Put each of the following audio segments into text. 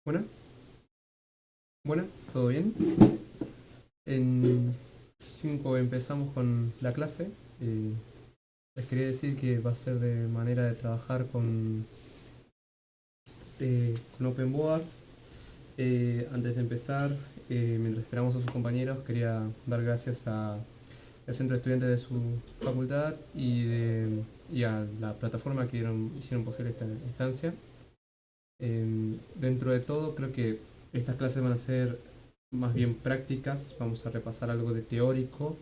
Buenas, buenas, ¿todo bien? En 5 empezamos con la clase. Eh, Les quería decir que va a ser de manera de trabajar con OpenBoard. Antes de empezar, mientras esperamos a sus compañeros, quería dar gracias al centro de estudiantes de su facultad y a la plataforma que hicieron posible esta instancia. Dentro de todo, creo que estas clases van a ser más bien prácticas. Vamos a repasar algo de teórico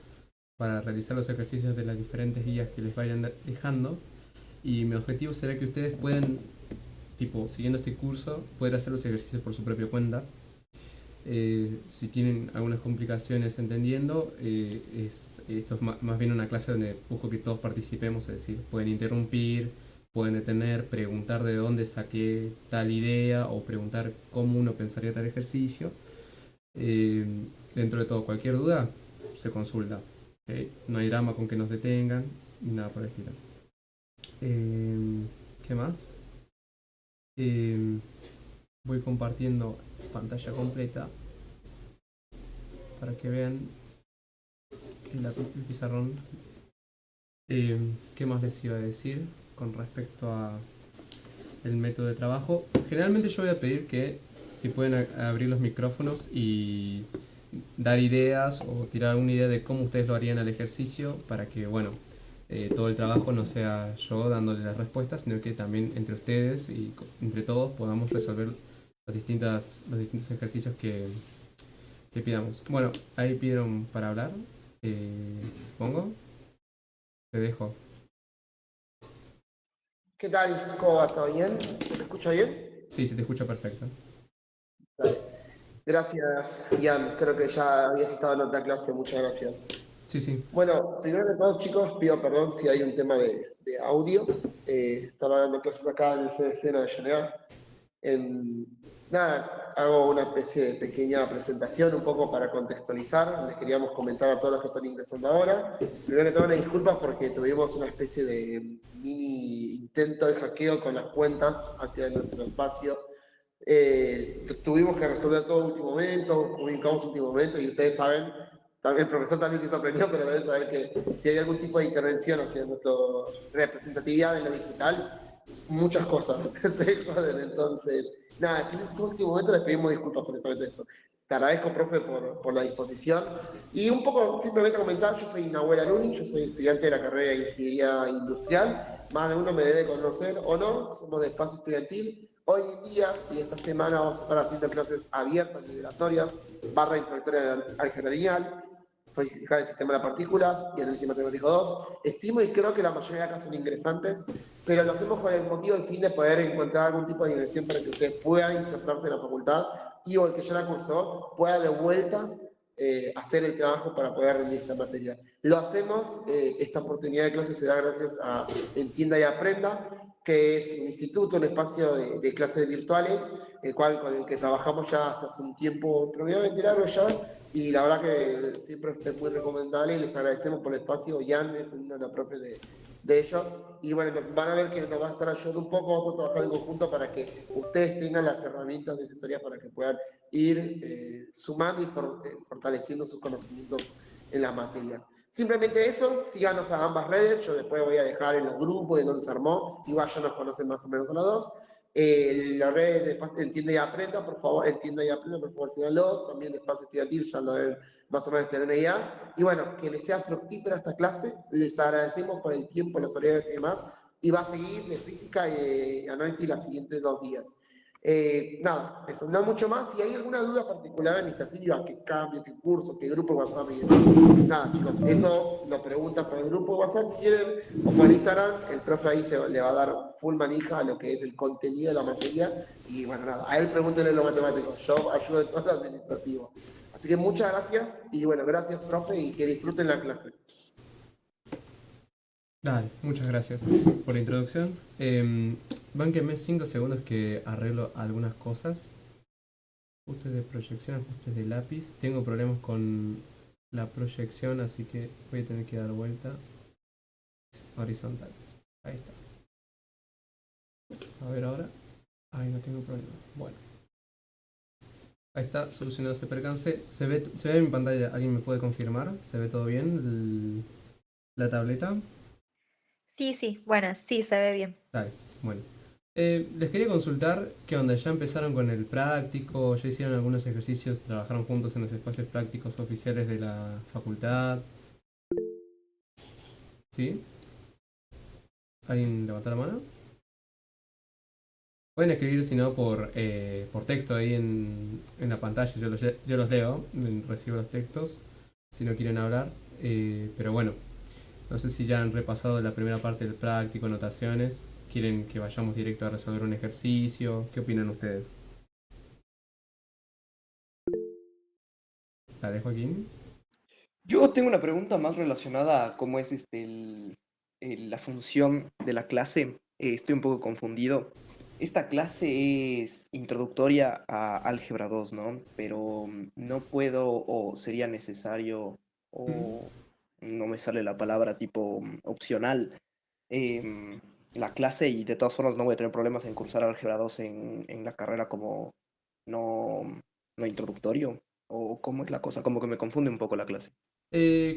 para realizar los ejercicios de las diferentes guías que les vayan dejando. Y mi objetivo será que ustedes puedan, tipo, siguiendo este curso, poder hacer los ejercicios por su propia cuenta. Si tienen algunas complicaciones entendiendo, esto es más bien una clase donde busco que todos participemos, es decir, pueden interrumpir, pueden detener, preguntar de dónde saqué tal idea o preguntar cómo uno pensaría tal ejercicio. Eh, Dentro de todo, cualquier duda se consulta. ¿Ok? No hay drama con que nos detengan ni nada por el estilo. Eh, ¿Qué más? Eh, Voy compartiendo pantalla completa para que vean el pizarrón. ¿Qué más les iba a decir con respecto a el método de trabajo? Generalmente yo voy a pedir que si pueden abrir los micrófonos y dar ideas o tirar alguna idea de cómo ustedes lo harían al ejercicio para que, bueno, todo el trabajo no sea yo dándole las respuestas, sino que también entre ustedes y entre todos podamos resolver los distintos ejercicios que pidamos. Bueno, ahí pidieron para hablar, supongo. Te dejo. ¿Qué tal? ¿Cómo va? ¿Todo bien? ¿Se me escucha bien? Sí, se te escucha perfecto. Dale. Gracias, Ian. Creo que ya habías estado en otra clase. Muchas gracias. Sí, sí. Bueno, primero de todo, chicos, pido perdón si hay un tema de audio. Estaba dando clases acá en el CDC en Avellaneda. Em, Nada, hago una especie de pequeña presentación un poco para contextualizar. Les queríamos comentar a todos los que están ingresando ahora. Primero que todo, una disculpas porque tuvimos una especie de mini intento de hackeo con las cuentas hacia nuestro espacio. Tuvimos que resolver todo en último momento, comunicamos en último momento y ustedes saben, también el profesor también se sorprendió, pero deben saber que si hay algún tipo de intervención hacia nuestra representatividad en lo digital, muchas cosas se joden. Entonces, nada, en este último momento les pedimos disculpas honestamente de eso. Te agradezco, profe, por la disposición. Y un poco, simplemente comentar, yo soy Nahuel Aruni, yo soy estudiante de la carrera de Ingeniería Industrial. Más de uno me debe conocer o no, somos de Espacio Estudiantil. Hoy en día y esta semana vamos a estar haciendo clases abiertas, liberatorias, barra introductoria de álgebra lineal, física del sistema de partículas y análisis matemático 2. Estimo y creo que la mayoría de acá son ingresantes, pero lo hacemos con el motivo, el fin de poder encontrar algún tipo de inversión para que ustedes puedan insertarse en la facultad y o el que ya la cursó pueda de vuelta hacer el trabajo para poder rendir esta materia. Lo hacemos, esta oportunidad de clase se da gracias a Entienda y Aprenda, que es un instituto, un espacio de clases virtuales, con el que trabajamos ya hasta hace un tiempo propiamente largo ya, y la verdad que siempre es muy recomendable y les agradecemos por el espacio. Jan es una de las profes de ellos, y bueno, van a ver que nos va a estar ayudando un poco, vamos a trabajar en conjunto para que ustedes tengan las herramientas necesarias para que puedan ir sumando y fortaleciendo sus conocimientos en las materias. Simplemente eso, síganos a ambas redes, yo después voy a dejar en los grupos de donde se armó, igual ya nos conocen más o menos a los dos. La red de Entienda y Aprenda, por favor, Entienda y Aprenda, por favor, síganlos, también de Espacio Estudiantil, ya lo deben más o menos tener una idea. Y bueno, que les sea fructífera esta clase, les agradecemos por el tiempo, las horarias y demás, y va a seguir de física y análisis los siguientes 2 días. Nada, eso, no mucho más. Si hay alguna duda particular administrativa, qué cambio, qué curso, qué grupo WhatsApp y demás, nada, chicos, eso lo preguntan por el grupo WhatsApp si quieren, o por Instagram. El profe ahí le va a dar full manija a lo que es el contenido de la materia. Y bueno, nada, a él pregúntenle lo matemático, yo ayudo en todo lo administrativo. Así que muchas gracias, y bueno, gracias, profe, y que disfruten la clase. Dale, muchas gracias por la introducción. Bánquenme 5 segundos que arreglo algunas cosas. Ajustes de proyección, ajustes de lápiz. Tengo problemas con la proyección, así que voy a tener que dar vuelta horizontal. Ahí está. A ver ahora. Ahí no tengo problema. Bueno. Ahí está, solucionado ese percance. Se ve en mi pantalla, ¿alguien me puede confirmar? ¿Se ve todo bien la tableta? Sí, sí, bueno, sí, se ve bien. Dale, bueno. Les quería consultar qué onda, ya empezaron con el práctico, ya hicieron algunos ejercicios, trabajaron juntos en los espacios prácticos oficiales de la facultad, ¿sí? ¿Alguien levanta la mano? Pueden escribir, si no, por texto ahí en la pantalla, yo los leo, recibo los textos, si no quieren hablar. Pero bueno, no sé si ya han repasado la primera parte del práctico, anotaciones, quieren que vayamos directo a resolver un ejercicio, ¿qué opinan ustedes? Dale, Joaquín. Yo tengo una pregunta más relacionada a cómo es la función de la clase. Estoy un poco confundido. Esta clase es introductoria a Álgebra 2, ¿no? Pero no puedo o sería necesario Mm. o no me sale la palabra tipo opcional em, la clase y de todas formas no voy a tener problemas en cursar Álgebra 2 en la carrera como no, no introductorio. ¿O cómo es la cosa? Como que me confunde un poco la clase.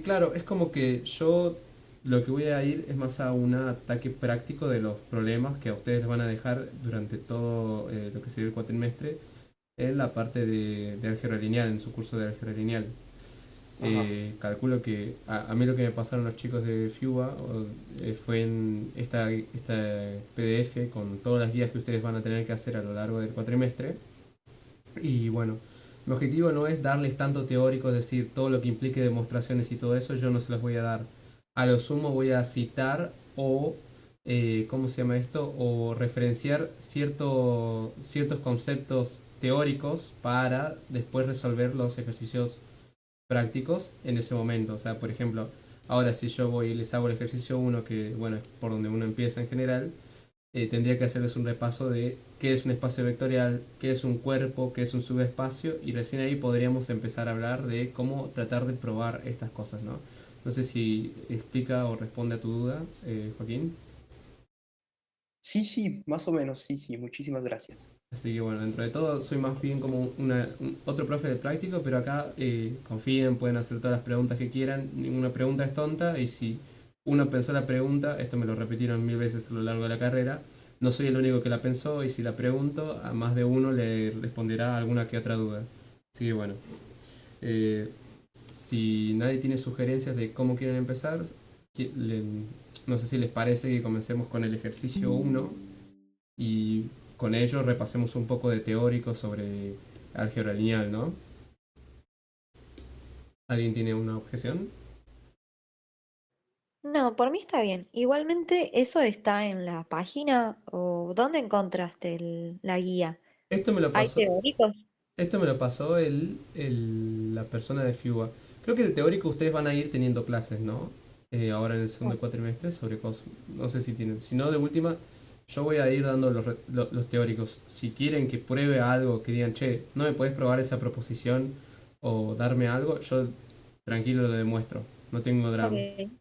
Claro, es como que yo lo que voy a ir es más a un ataque práctico de los problemas que a ustedes les van a dejar durante todo lo que sería el cuatrimestre en la parte de álgebra lineal, en su curso de álgebra lineal. Ajá. Calculo que a mí lo que me pasaron los chicos de FIUA fue en esta PDF con todas las guías que ustedes van a tener que hacer a lo largo del cuatrimestre. Y bueno, mi objetivo no es darles tanto teórico, es decir, todo lo que implique demostraciones y todo eso, yo no se los voy a dar. A lo sumo voy a citar o, ¿cómo se llama esto? O referenciar ciertos conceptos teóricos para después resolver los ejercicios prácticos en ese momento. O sea, por ejemplo, ahora si yo voy y les hago el ejercicio uno que bueno, es por donde uno empieza en general, tendría que hacerles un repaso de qué es un espacio vectorial, qué es un cuerpo, qué es un subespacio, y recién ahí podríamos empezar a hablar de cómo tratar de probar estas cosas, ¿no? No sé si explica o responde a tu duda, Joaquín. Sí, sí, más o menos, sí, sí, muchísimas gracias. Así que bueno, dentro de todo soy más bien como otro profe de práctico, pero acá confíen, pueden hacer todas las preguntas que quieran, ninguna pregunta es tonta y si uno pensó la pregunta, esto me lo repitieron 1000 veces a lo largo de la carrera, no soy el único que la pensó y si la pregunto, a más de uno le responderá alguna que otra duda. Así que bueno, eh, si nadie tiene sugerencias de cómo quieren empezar, no sé si les parece que comencemos con el ejercicio uno y con ello repasemos un poco de teórico sobre álgebra lineal, ¿no? ¿Alguien tiene una objeción? No, por mí está bien. Igualmente, ¿eso está en la página o dónde encontraste la guía? Esto me lo ¿Hay pasó, teóricos? esto me lo pasó la persona de FIUA. Creo que el teórico ustedes van a ir teniendo clases, ¿no? Ahora en el segundo cuatrimestre sobre cosas. No sé si tienen. Si no, de última, yo voy a ir dando los teóricos. Si quieren que pruebe algo, que digan, che, no me puedes probar esa proposición o darme algo, yo tranquilo lo demuestro. No tengo drama. Ok,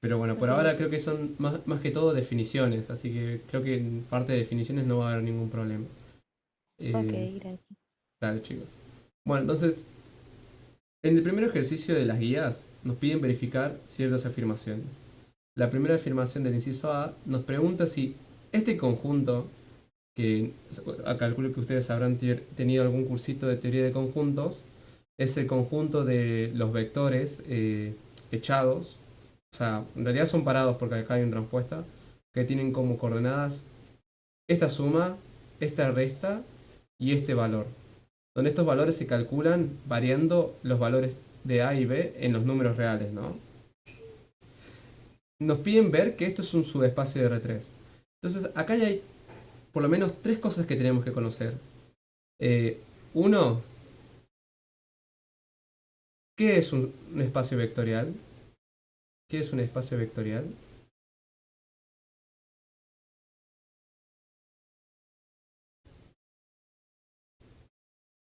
Pero bueno, por ok, ahora creo que son más que todo definiciones, así que creo que en parte de definiciones no va a haber ningún problema. ok, Eh, gracias. Dale, chicos. Bueno, entonces, en el primer ejercicio de las guías nos piden verificar ciertas afirmaciones. La primera afirmación del inciso A nos pregunta si este conjunto, que calculo que ustedes habrán tenido algún cursito de teoría de conjuntos, es el conjunto de los vectores echados, o sea, en realidad son parados porque acá hay una respuesta, que tienen como coordenadas esta suma, esta resta y este valor, donde estos valores se calculan variando los valores de A y B en los números reales, ¿no? Nos piden ver que esto es un subespacio de R3. Entonces, acá ya hay por lo menos tres cosas que tenemos que conocer. Uno, ¿qué es un espacio vectorial? ¿Qué es un espacio vectorial?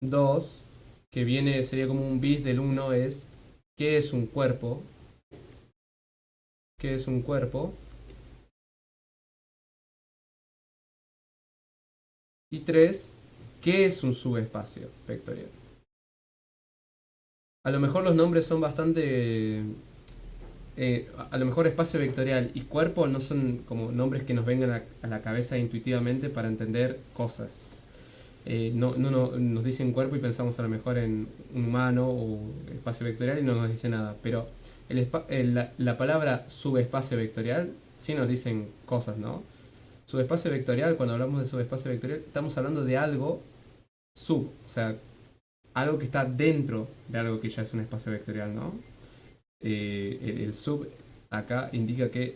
Dos, que viene, sería como un bis del uno, es ¿qué es un cuerpo? ¿Qué es un cuerpo? Y tres, ¿Qué es un subespacio vectorial? A lo mejor los nombres son bastante... a lo mejor espacio vectorial y cuerpo no son como nombres que nos vengan a la cabeza intuitivamente para entender cosas. No nos dicen cuerpo y pensamos a lo mejor en un humano o espacio vectorial y no nos dice nada. Pero la palabra subespacio vectorial sí nos dicen cosas, ¿no? Subespacio vectorial, cuando hablamos de subespacio vectorial, estamos hablando de algo o sea, algo que está dentro de algo que ya es un espacio vectorial, ¿no? El sub acá indica que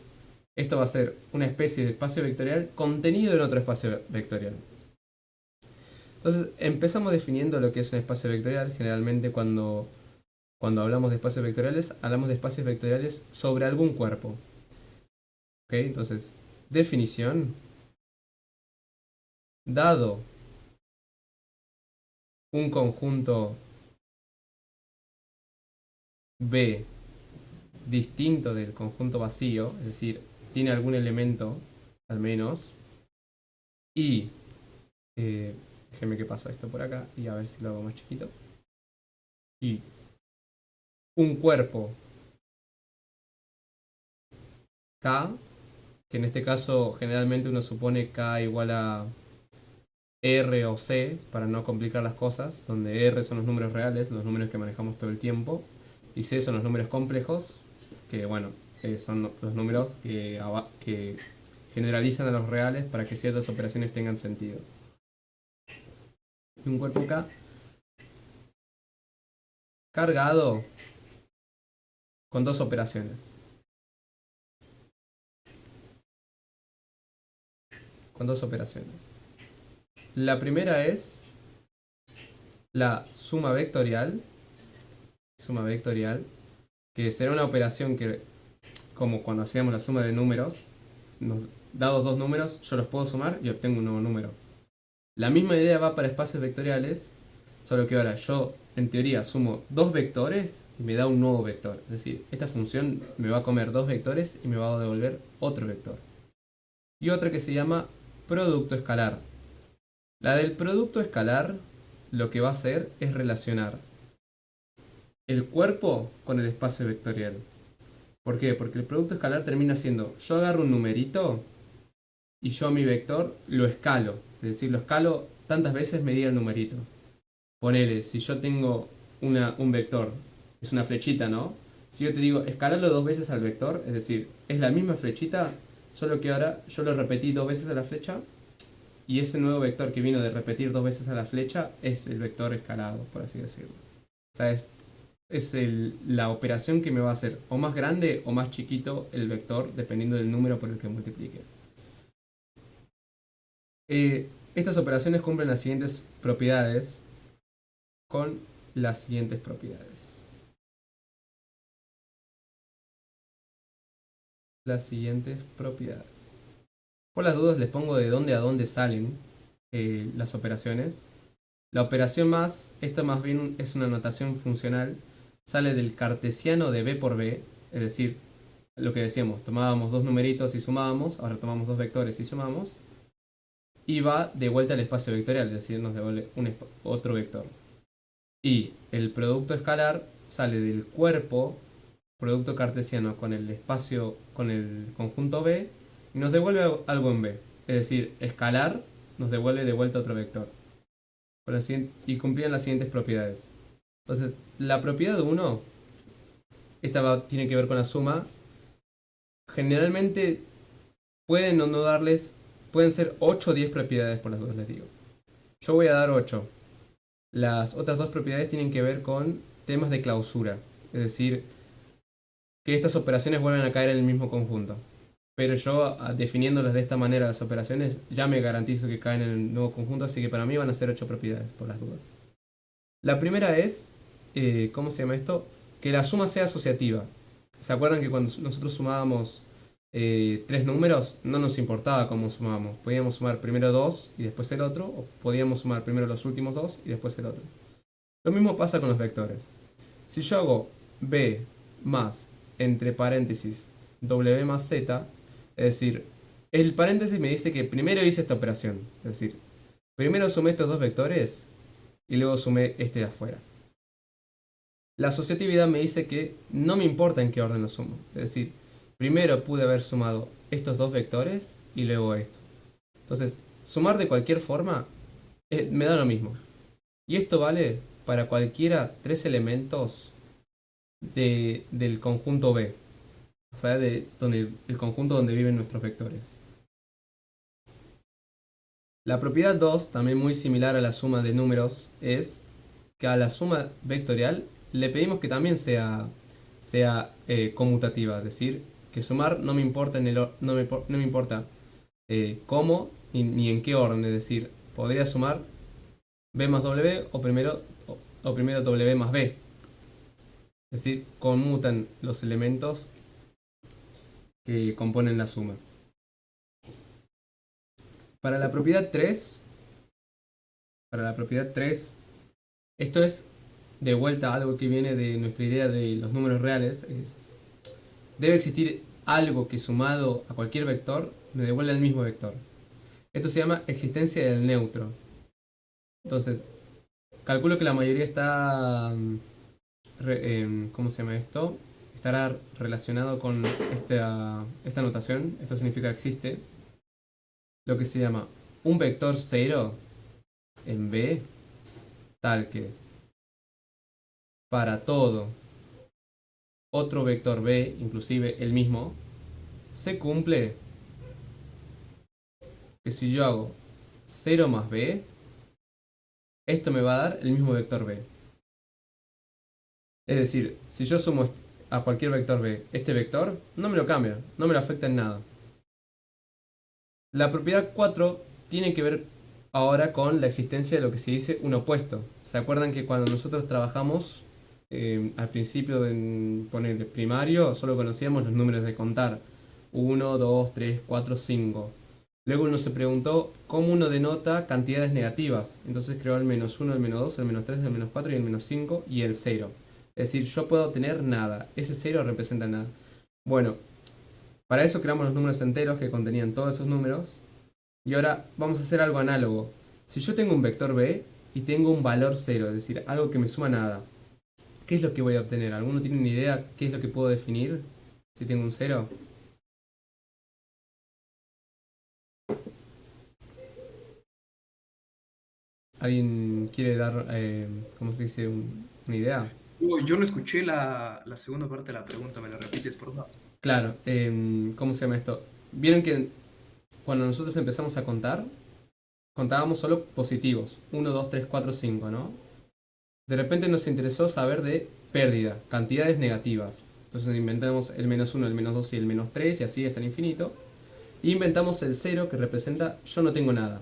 esto va a ser una especie de espacio vectorial contenido en otro espacio vectorial. Entonces empezamos definiendo lo que es un espacio vectorial. Generalmente cuando hablamos de espacios vectoriales, hablamos de espacios vectoriales sobre algún cuerpo. ¿Ok? Entonces, definición. Dado un conjunto B distinto del conjunto vacío, es decir, tiene algún elemento al menos, y déjeme que paso esto por acá y a ver si lo hago más chiquito, y un cuerpo K, que en este caso generalmente uno supone K igual a R o C para no complicar las cosas, donde R son los números reales, los números que manejamos todo el tiempo, y C son los números complejos, que bueno, son los números que generalizan a los reales para que ciertas operaciones tengan sentido. Y un cuerpo K cargado con dos operaciones. Con dos operaciones. La primera es la suma vectorial, que será una operación que, como cuando hacíamos la suma de números, dados dos números, yo los puedo sumar y obtengo un nuevo número. La misma idea va para espacios vectoriales, solo que ahora yo, en teoría, sumo dos vectores y me da un nuevo vector. Es decir, esta función me va a comer dos vectores y me va a devolver otro vector. Y otra que se llama producto escalar. La del producto escalar lo que va a hacer es relacionar el cuerpo con el espacio vectorial. ¿Por qué? Porque el producto escalar termina siendo, yo agarro un numerito y yo a mi vector lo escalo. Es decir, lo escalo tantas veces medida el numerito. Ponele, si yo tengo un vector, es una flechita, ¿no? Si yo te digo, escalarlo dos veces al vector, es decir, es la misma flechita, solo que ahora yo lo repetí dos veces a la flecha, y ese nuevo vector que vino de repetir dos veces a la flecha es el vector escalado, por así decirlo. O sea, es la operación que me va a hacer o más grande o más chiquito el vector, dependiendo del número por el que multiplique. Estas operaciones cumplen las siguientes propiedades con las siguientes propiedades. Las siguientes propiedades. Por las dudas les pongo de dónde a dónde salen las operaciones. La operación más, esto más bien es una notación funcional, sale del cartesiano de B por B, es decir, lo que decíamos, tomábamos dos numeritos y sumábamos, ahora tomamos dos vectores y sumamos, y va de vuelta al espacio vectorial, es decir, nos devuelve otro vector. Y el producto escalar sale del cuerpo, producto cartesiano con el espacio, con el conjunto B, y nos devuelve algo en B. Es decir, escalar nos devuelve de vuelta otro vector. Y cumplían las siguientes propiedades. Entonces, la propiedad 1, esta tiene que ver con la suma. Generalmente pueden o no darles, pueden ser 8 o 10 propiedades, por las dudas les digo. Yo voy a dar 8. Las otras dos propiedades tienen que ver con temas de clausura. Es decir, que estas operaciones vuelven a caer en el mismo conjunto. Pero yo, definiéndolas de esta manera las operaciones, ya me garantizo que caen en el nuevo conjunto, así que para mí van a ser 8 propiedades, por las dudas. La primera es, ¿cómo se llama esto? Que la suma sea asociativa. ¿Se acuerdan que cuando nosotros sumábamos 3 números, no nos importaba cómo sumábamos? Podíamos sumar primero 2 y después el otro, o podíamos sumar primero los últimos 2 y después el otro. Lo mismo pasa con los vectores. Si yo hago b más, entre paréntesis, w más z, es decir, el paréntesis me dice que primero hice esta operación. Es decir, Primero sumé estos dos vectores y luego sumé este de afuera. La asociatividad me dice que no me importa en qué orden lo sumo. Es decir, primero pude haber sumado estos dos vectores y luego esto. Entonces, sumar de cualquier forma me da lo mismo. Y esto vale para cualquiera tres elementos del conjunto B. O sea, el conjunto donde viven nuestros vectores. La propiedad 2, también muy similar a la suma de números, es que a la suma vectorial le pedimos que también sea conmutativa. Es decir, que sumar no me importa, no me importa cómo ni en qué orden. Es decir, podría sumar B más W o primero W más B. Es decir, conmutan los elementos que componen la suma. Para la propiedad 3, esto es de vuelta algo que viene de nuestra idea de los números reales. Debe existir algo que sumado a cualquier vector me devuelva el mismo vector. Esto se llama existencia del neutro. Entonces, calculo que la mayoría está... ¿cómo se llama esto? Estará relacionado con esta notación. Esto significa existe lo que se llama un vector 0 en B, tal que para todo otro vector B, inclusive el mismo, se cumple que si yo hago 0 más B, esto me va a dar el mismo vector B. Es decir, si yo sumo a cualquier vector B este vector, no me lo cambia, no me lo afecta en nada. La propiedad 4 tiene que ver ahora con la existencia de lo que se dice un opuesto. ¿Se acuerdan que cuando nosotros trabajamos al principio de poner primario, solo conocíamos los números de contar? 1, 2, 3, 4, 5. Luego uno se preguntó cómo uno denota cantidades negativas. Entonces creó el menos 1, el menos 2, el menos 3, el menos 4 y el menos 5 y el 0. Es decir, yo puedo tener nada. Ese 0 representa nada. Bueno, para eso creamos los números enteros que contenían todos esos números. Y ahora vamos a hacer algo análogo. Si yo tengo un vector B y tengo un valor 0, es decir, algo que me suma nada, ¿qué es lo que voy a obtener? ¿Alguno tiene una idea qué es lo que puedo definir si tengo un 0? ¿Alguien quiere dar, cómo se dice, una idea? Yo no escuché la segunda parte de la pregunta, ¿me la repites, por favor? Claro, ¿cómo se llama esto? Vieron que cuando nosotros empezamos a contar, contábamos solo positivos. 1, 2, 3, 4, 5, ¿no? De repente nos interesó saber de pérdida, cantidades negativas. Entonces inventamos el menos 1, el menos 2 y el menos 3 y así hasta el infinito. Y inventamos el 0 que representa yo no tengo nada.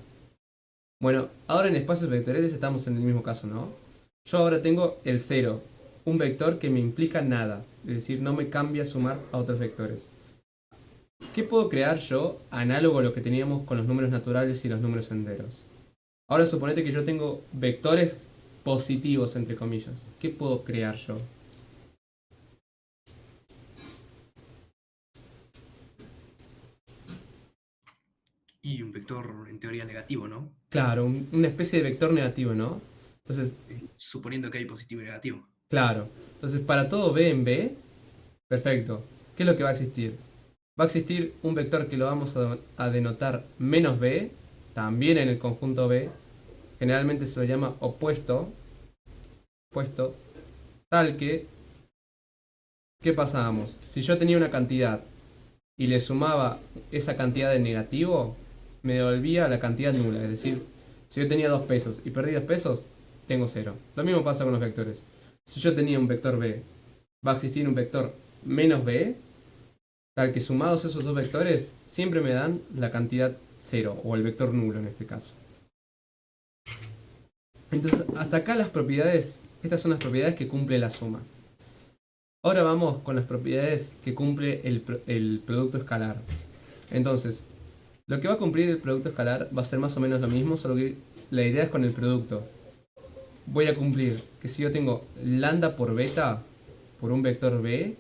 Bueno, ahora en espacios vectoriales estamos en el mismo caso, ¿no? Yo ahora tengo el 0, un vector que me implica nada. Es decir, no me cambia sumar a otros vectores. ¿Qué puedo crear yo análogo a lo que teníamos con los números naturales y los números enteros? Ahora suponete que yo tengo vectores positivos, entre comillas. ¿Qué puedo crear yo? Y un vector en teoría negativo, ¿no? Claro, una especie de vector negativo, ¿no? Entonces, Suponiendo que hay positivo y negativo. claro. Entonces, para todo B en B, perfecto. ¿Qué es lo que va a existir? Va a existir un vector que lo vamos a denotar menos B, también en el conjunto B. Generalmente se lo llama opuesto, tal que, ¿qué pasábamos? Si yo tenía una cantidad y le sumaba esa cantidad de negativo, me devolvía la cantidad nula. Es decir, si yo tenía 2 pesos y perdí 2 pesos, tengo 0. Lo mismo pasa con los vectores. Si yo tenía un vector B, va a existir un vector menos B, tal que sumados esos dos vectores siempre me dan la cantidad 0, o el vector nulo en este caso. Entonces, hasta acá las propiedades, estas son las propiedades que cumple la suma. Ahora vamos con las propiedades que cumple el producto escalar. Entonces, lo que va a cumplir el producto escalar va a ser más o menos lo mismo, solo que la idea es con el producto. Voy a cumplir que si yo tengo lambda por beta, por un vector B,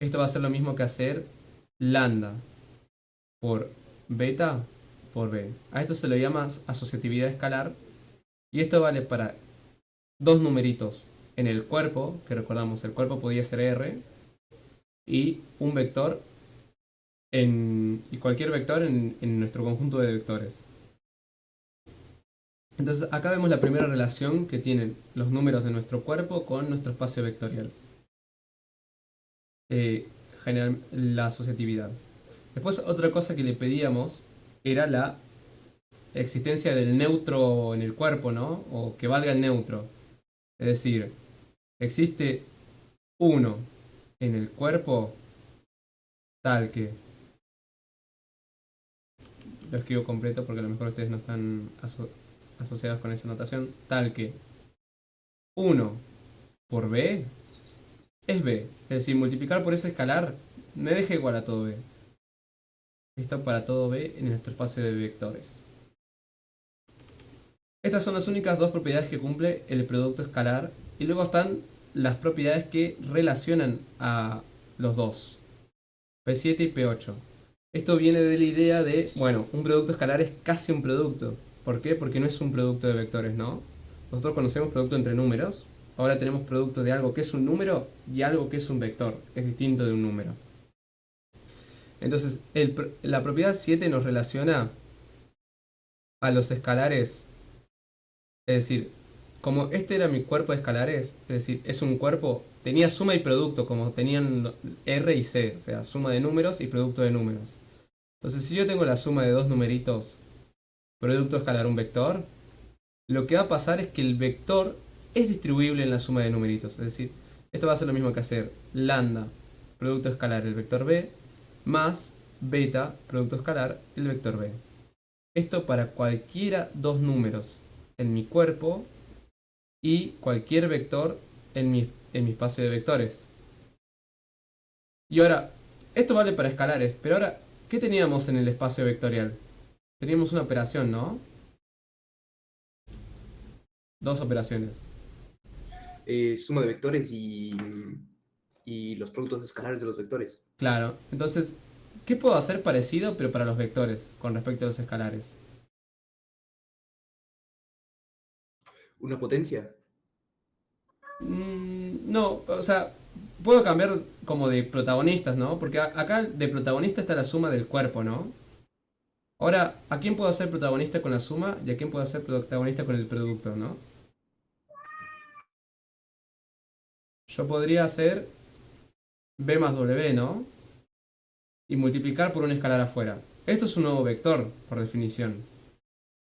esto va a ser lo mismo que hacer lambda por beta por b. A esto se le llama asociatividad escalar. Y esto vale para dos numeritos en el cuerpo, que recordamos, el cuerpo podía ser R, y un vector y cualquier vector en nuestro conjunto de vectores. Entonces acá vemos la primera relación que tienen los números de nuestro cuerpo con nuestro espacio vectorial. La asociatividad. Después otra cosa que le pedíamos era la existencia del neutro en el cuerpo, ¿no? O que valga el neutro. Es decir, existe 1 en el cuerpo tal que... Lo escribo completo porque a lo mejor ustedes no están asociados con esa notación. Tal que 1 por b es b. Es decir, multiplicar por ese escalar me deja igual a todo b. Esto para todo b en nuestro espacio de vectores. Estas son las únicas dos propiedades que cumple el producto escalar. Y luego están las propiedades que relacionan a los dos. P7 y P8. Esto viene de la idea de, bueno, un producto escalar es casi un producto. ¿Por qué? Porque no es un producto de vectores, ¿no? Nosotros conocemos producto entre números. Ahora tenemos producto de algo que es un número y algo que es un vector. Es distinto de un número. Entonces, la propiedad 7 nos relaciona a los escalares. Es decir, como este era mi cuerpo de escalares, es decir, es un cuerpo, tenía suma y producto, como tenían R y C, o sea, suma de números y producto de números. Entonces, si yo tengo la suma de dos numeritos, producto escalar un vector, lo que va a pasar es que el vector es distribuible en la suma de numeritos. Es decir, esto va a ser lo mismo que hacer lambda, producto escalar el vector b, más beta, producto escalar el vector b. Esto para cualquiera dos números en mi cuerpo y cualquier vector en mi espacio de vectores. Y ahora, esto vale para escalares, pero ahora, ¿qué teníamos en el espacio vectorial? Teníamos una operación, ¿no? Dos operaciones. Suma de vectores y los productos escalares de los vectores. Claro, entonces, ¿qué puedo hacer parecido pero para los vectores con respecto a los escalares? Una potencia. No, o sea, puedo cambiar como de protagonistas, ¿no? Porque acá de protagonista está la suma del cuerpo, ¿no? Ahora, ¿a quién puedo hacer protagonista con la suma y a quién puedo hacer protagonista con el producto, ¿no? Yo podría hacer b más w, ¿no? Y multiplicar por un escalar afuera. Esto es un nuevo vector, por definición.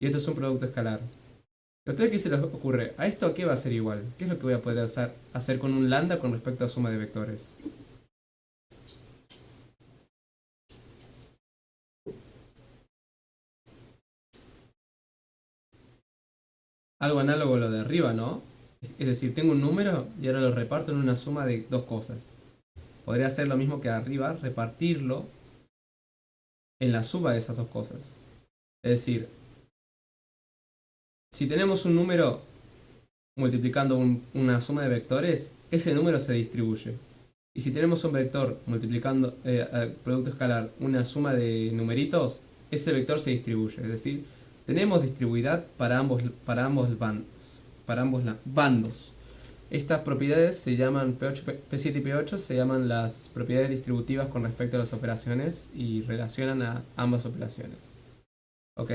Y esto es un producto escalar. ¿A ustedes qué se les ocurre? ¿A esto qué va a ser igual? ¿Qué es lo que voy a poder hacer con un lambda con respecto a suma de vectores? Algo análogo a lo de arriba, ¿no? Es decir, tengo un número y ahora lo reparto en una suma de dos cosas. Podría hacer lo mismo que arriba, repartirlo en la suma de esas dos cosas. Es decir, si tenemos un número multiplicando una suma de vectores, ese número se distribuye. Y si tenemos un vector multiplicando producto escalar una suma de numeritos, ese vector se distribuye. Es decir, tenemos distribuidad para ambos bandos. Estas propiedades se llaman P7 y P8, se llaman las propiedades distributivas con respecto a las operaciones y relacionan a ambas operaciones. ¿Ok?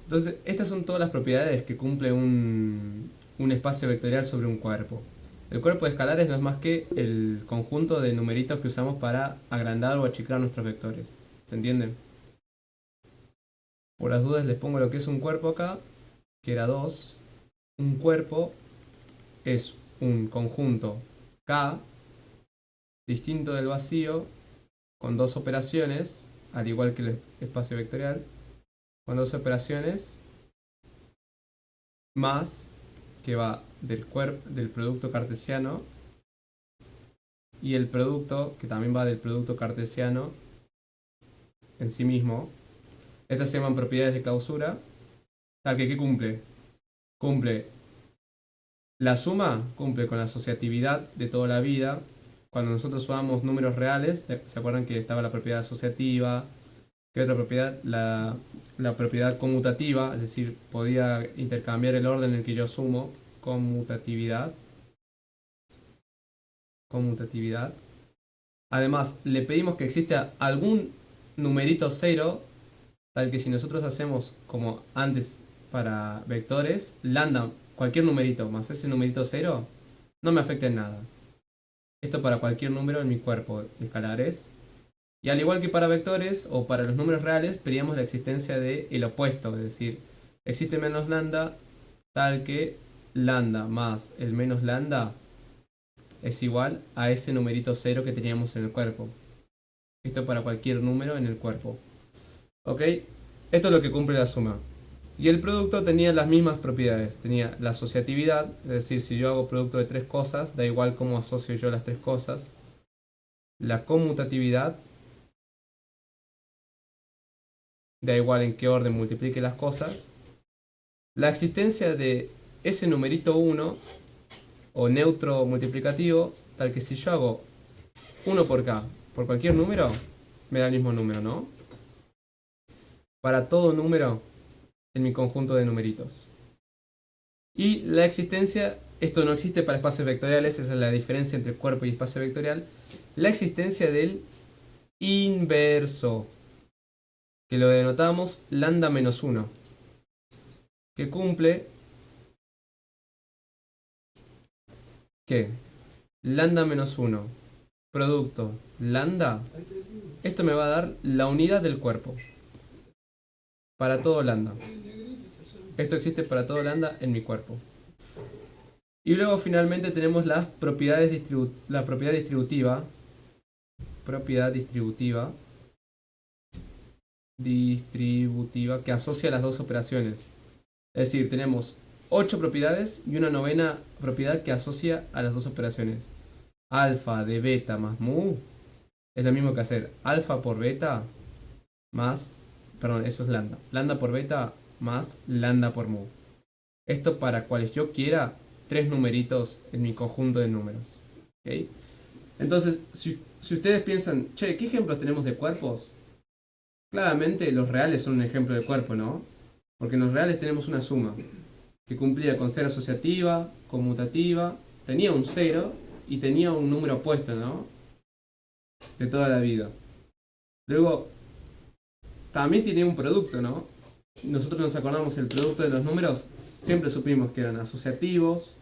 Entonces, estas son todas las propiedades que cumple un espacio vectorial sobre un cuerpo. El cuerpo de escalares no es más que el conjunto de numeritos que usamos para agrandar o achicar nuestros vectores. ¿Se entiende? Por las dudas les pongo lo que es un cuerpo acá, que era 2. Un cuerpo es un conjunto K, distinto del vacío, con dos operaciones, al igual que el espacio vectorial, con dos operaciones, más, que va del producto cartesiano, y el producto, que también va del producto cartesiano en sí mismo. Estas se llaman propiedades de clausura, tal que ¿qué cumple? Cumple la suma, cumple con la asociatividad de toda la vida. Cuando nosotros sumamos números reales, ¿se acuerdan que estaba la propiedad asociativa? ¿Qué otra propiedad? La propiedad conmutativa, es decir, podía intercambiar el orden en el que yo asumo. Conmutatividad. Conmutatividad. Además, le pedimos que exista algún numerito cero, tal que si nosotros hacemos como antes para vectores, lambda, cualquier numerito más ese numerito cero, no me afecta en nada. Esto para cualquier número en mi cuerpo de escalares. Y al igual que para vectores o para los números reales, pedíamos la existencia del opuesto, es decir, existe menos lambda, tal que lambda más el menos lambda es igual a ese numerito cero que teníamos en el cuerpo. Esto para cualquier número en el cuerpo. ¿Ok? Esto es lo que cumple la suma. Y el producto tenía las mismas propiedades. Tenía la asociatividad, es decir, si yo hago producto de tres cosas, da igual cómo asocio yo las tres cosas. La conmutatividad, da igual en qué orden multiplique las cosas. La existencia de ese numerito 1 o neutro multiplicativo, tal que si yo hago 1 por k por cualquier número, me da el mismo número, ¿no? Para todo número en mi conjunto de numeritos. Y la existencia, esto no existe para espacios vectoriales, esa es la diferencia entre cuerpo y espacio vectorial, la existencia del inverso, que lo denotamos lambda menos 1, que cumple ¿qué? Lambda menos 1, producto lambda, esto me va a dar la unidad del cuerpo, para todo lambda. Esto existe para todo lambda en mi cuerpo. Y luego finalmente tenemos las propiedades la propiedad distributiva. Propiedad distributiva que asocia las dos operaciones. Es decir, tenemos 8 propiedades y una novena propiedad que asocia a las dos operaciones. Alfa de beta más mu es lo mismo que hacer alfa por beta más, perdón, eso es lambda. Lambda por beta más lambda por mu. Esto para cuales yo quiera 3 numeritos en mi conjunto de números. ¿Okay? Entonces, si ustedes piensan, che, ¿qué ejemplos tenemos de cuerpos? Claramente los reales son un ejemplo de cuerpo, ¿no? Porque en los reales tenemos una suma que cumplía con ser asociativa, conmutativa, tenía un 0 y tenía un número opuesto, ¿no? De toda la vida. Luego, también tiene un producto, ¿no? Nosotros nos acordamos el producto de los números, siempre supimos que eran asociativos,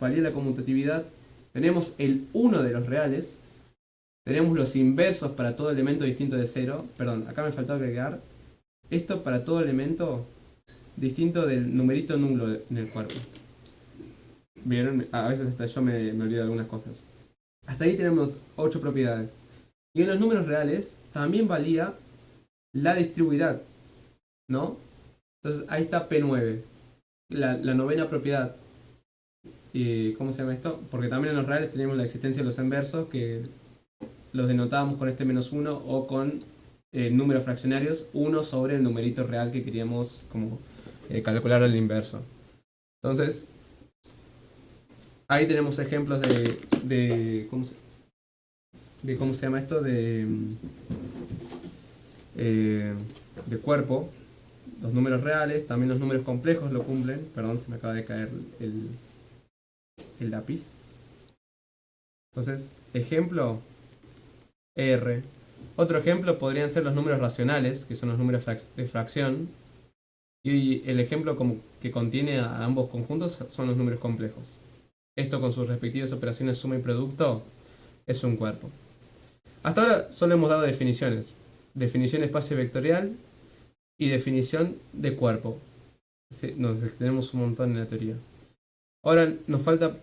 valía la conmutatividad, tenemos el 1 de los reales, tenemos los inversos para todo elemento distinto de 0, perdón, acá me faltó agregar, esto para todo elemento distinto del numerito nulo en el cuerpo. ¿Vieron? A veces hasta yo me olvido de algunas cosas. Hasta ahí tenemos 8 propiedades. Y en los números reales también valía la distribuidad, ¿no? Entonces ahí está P9, la novena propiedad. ¿Cómo se llama esto? Porque también en los reales tenemos la existencia de los inversos, que los denotábamos con este menos 1 o con números fraccionarios 1 sobre el numerito real que queríamos como calcular al inverso. Entonces, ahí tenemos ejemplos ¿cómo se llama esto? De cuerpo. Los números reales, también los números complejos lo cumplen. Perdón, se me acaba de caer el lápiz. Entonces, ejemplo R. Otro ejemplo podrían ser los números racionales, que son los números de fracción. Y el ejemplo que contiene a ambos conjuntos son los números complejos. Esto con sus respectivas operaciones suma y producto es un cuerpo. Hasta ahora solo hemos dado definiciones. Definición de espacio vectorial y definición de cuerpo. Nos extendemos un montón en la teoría. Ahora nos falta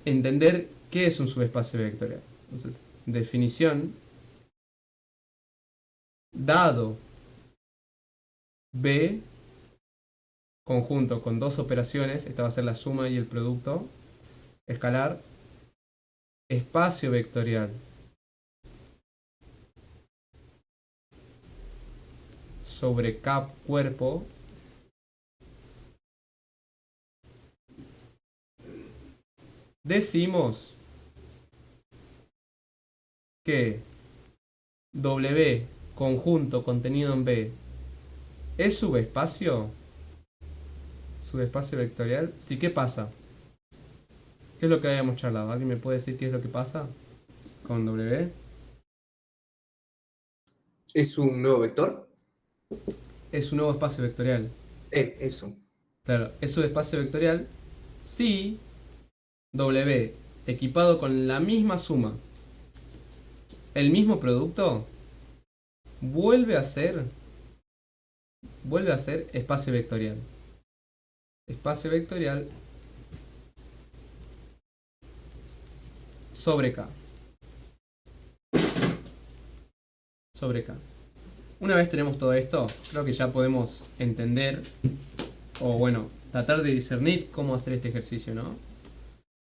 entender qué es un subespacio vectorial. Entonces, definición, dado B conjunto con dos operaciones, esta va a ser la suma y el producto escalar, espacio vectorial sobre K cuerpo decimos que W conjunto contenido en B es subespacio, subespacio vectorial, sí, ¿qué pasa? ¿Qué es lo que habíamos charlado? ¿Alguien me puede decir qué es lo que pasa con W? ¿Es un nuevo vector? Es un nuevo espacio vectorial. Eso. Claro, es subespacio vectorial si W equipado con la misma suma, el mismo producto, vuelve a ser espacio vectorial. Espacio vectorial sobre K. Sobre K. Una vez tenemos todo esto, creo que ya podemos entender, o bueno, tratar de discernir cómo hacer este ejercicio, ¿no?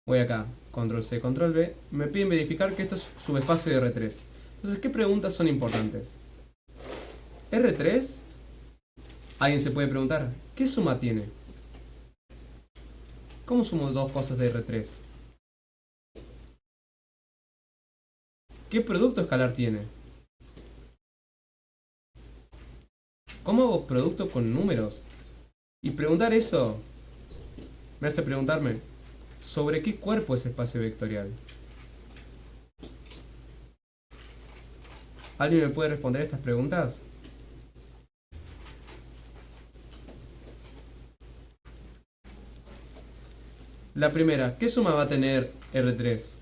Voy acá, control C, control V, me piden verificar que esto es subespacio de R3. Entonces, ¿qué preguntas son importantes? R3, alguien se puede preguntar, ¿qué suma tiene? ¿Cómo sumo dos cosas de R3? ¿Qué producto escalar tiene? ¿Cómo hago producto con números? Y preguntar eso me hace preguntarme, ¿sobre qué cuerpo es espacio vectorial? ¿Alguien me puede responder estas preguntas? La primera, ¿qué suma va a tener R3?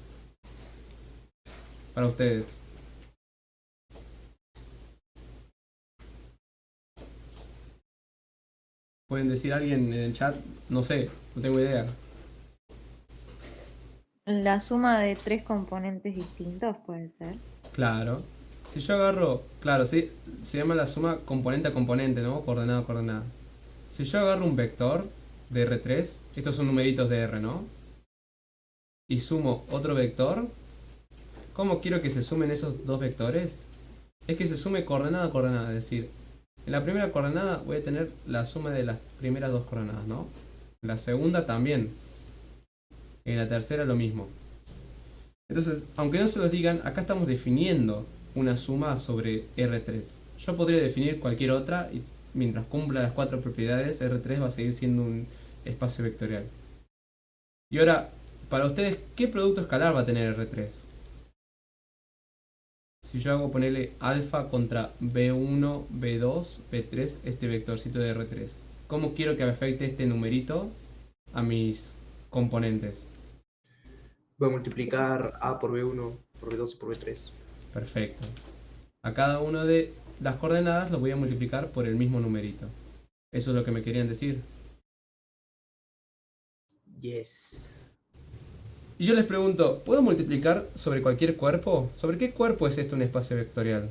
Para ustedes. ¿Pueden decir alguien en el chat? No sé, no tengo idea. La suma de tres componentes distintos puede ser. Claro. Si yo agarro, claro, sí, se llama la suma componente a componente, ¿no? Coordenada a coordenada. Si yo agarro un vector de R3, estos son numeritos de R, ¿no? Y sumo otro vector, ¿cómo quiero que se sumen esos dos vectores? Es que se sume coordenada a coordenada, es decir, en la primera coordenada voy a tener la suma de las primeras dos coordenadas, ¿no? En la segunda también. En la tercera lo mismo. Entonces, aunque no se los digan, acá estamos definiendo una suma sobre R3. Yo podría definir cualquier otra y mientras cumpla las cuatro propiedades, R3 va a seguir siendo un espacio vectorial. Y ahora, para ustedes, ¿qué producto escalar va a tener R3? Si yo hago ponerle alfa contra B1, B2, B3, este vectorcito de R3, ¿cómo quiero que afecte este numerito a mis componentes? Voy a multiplicar A por B1, por B2 y por B3. Perfecto. A cada una de las coordenadas los voy a multiplicar por el mismo numerito. Eso es lo que me querían decir. Yes. Y yo les pregunto, ¿puedo multiplicar sobre cualquier cuerpo? ¿Sobre qué cuerpo es esto un espacio vectorial?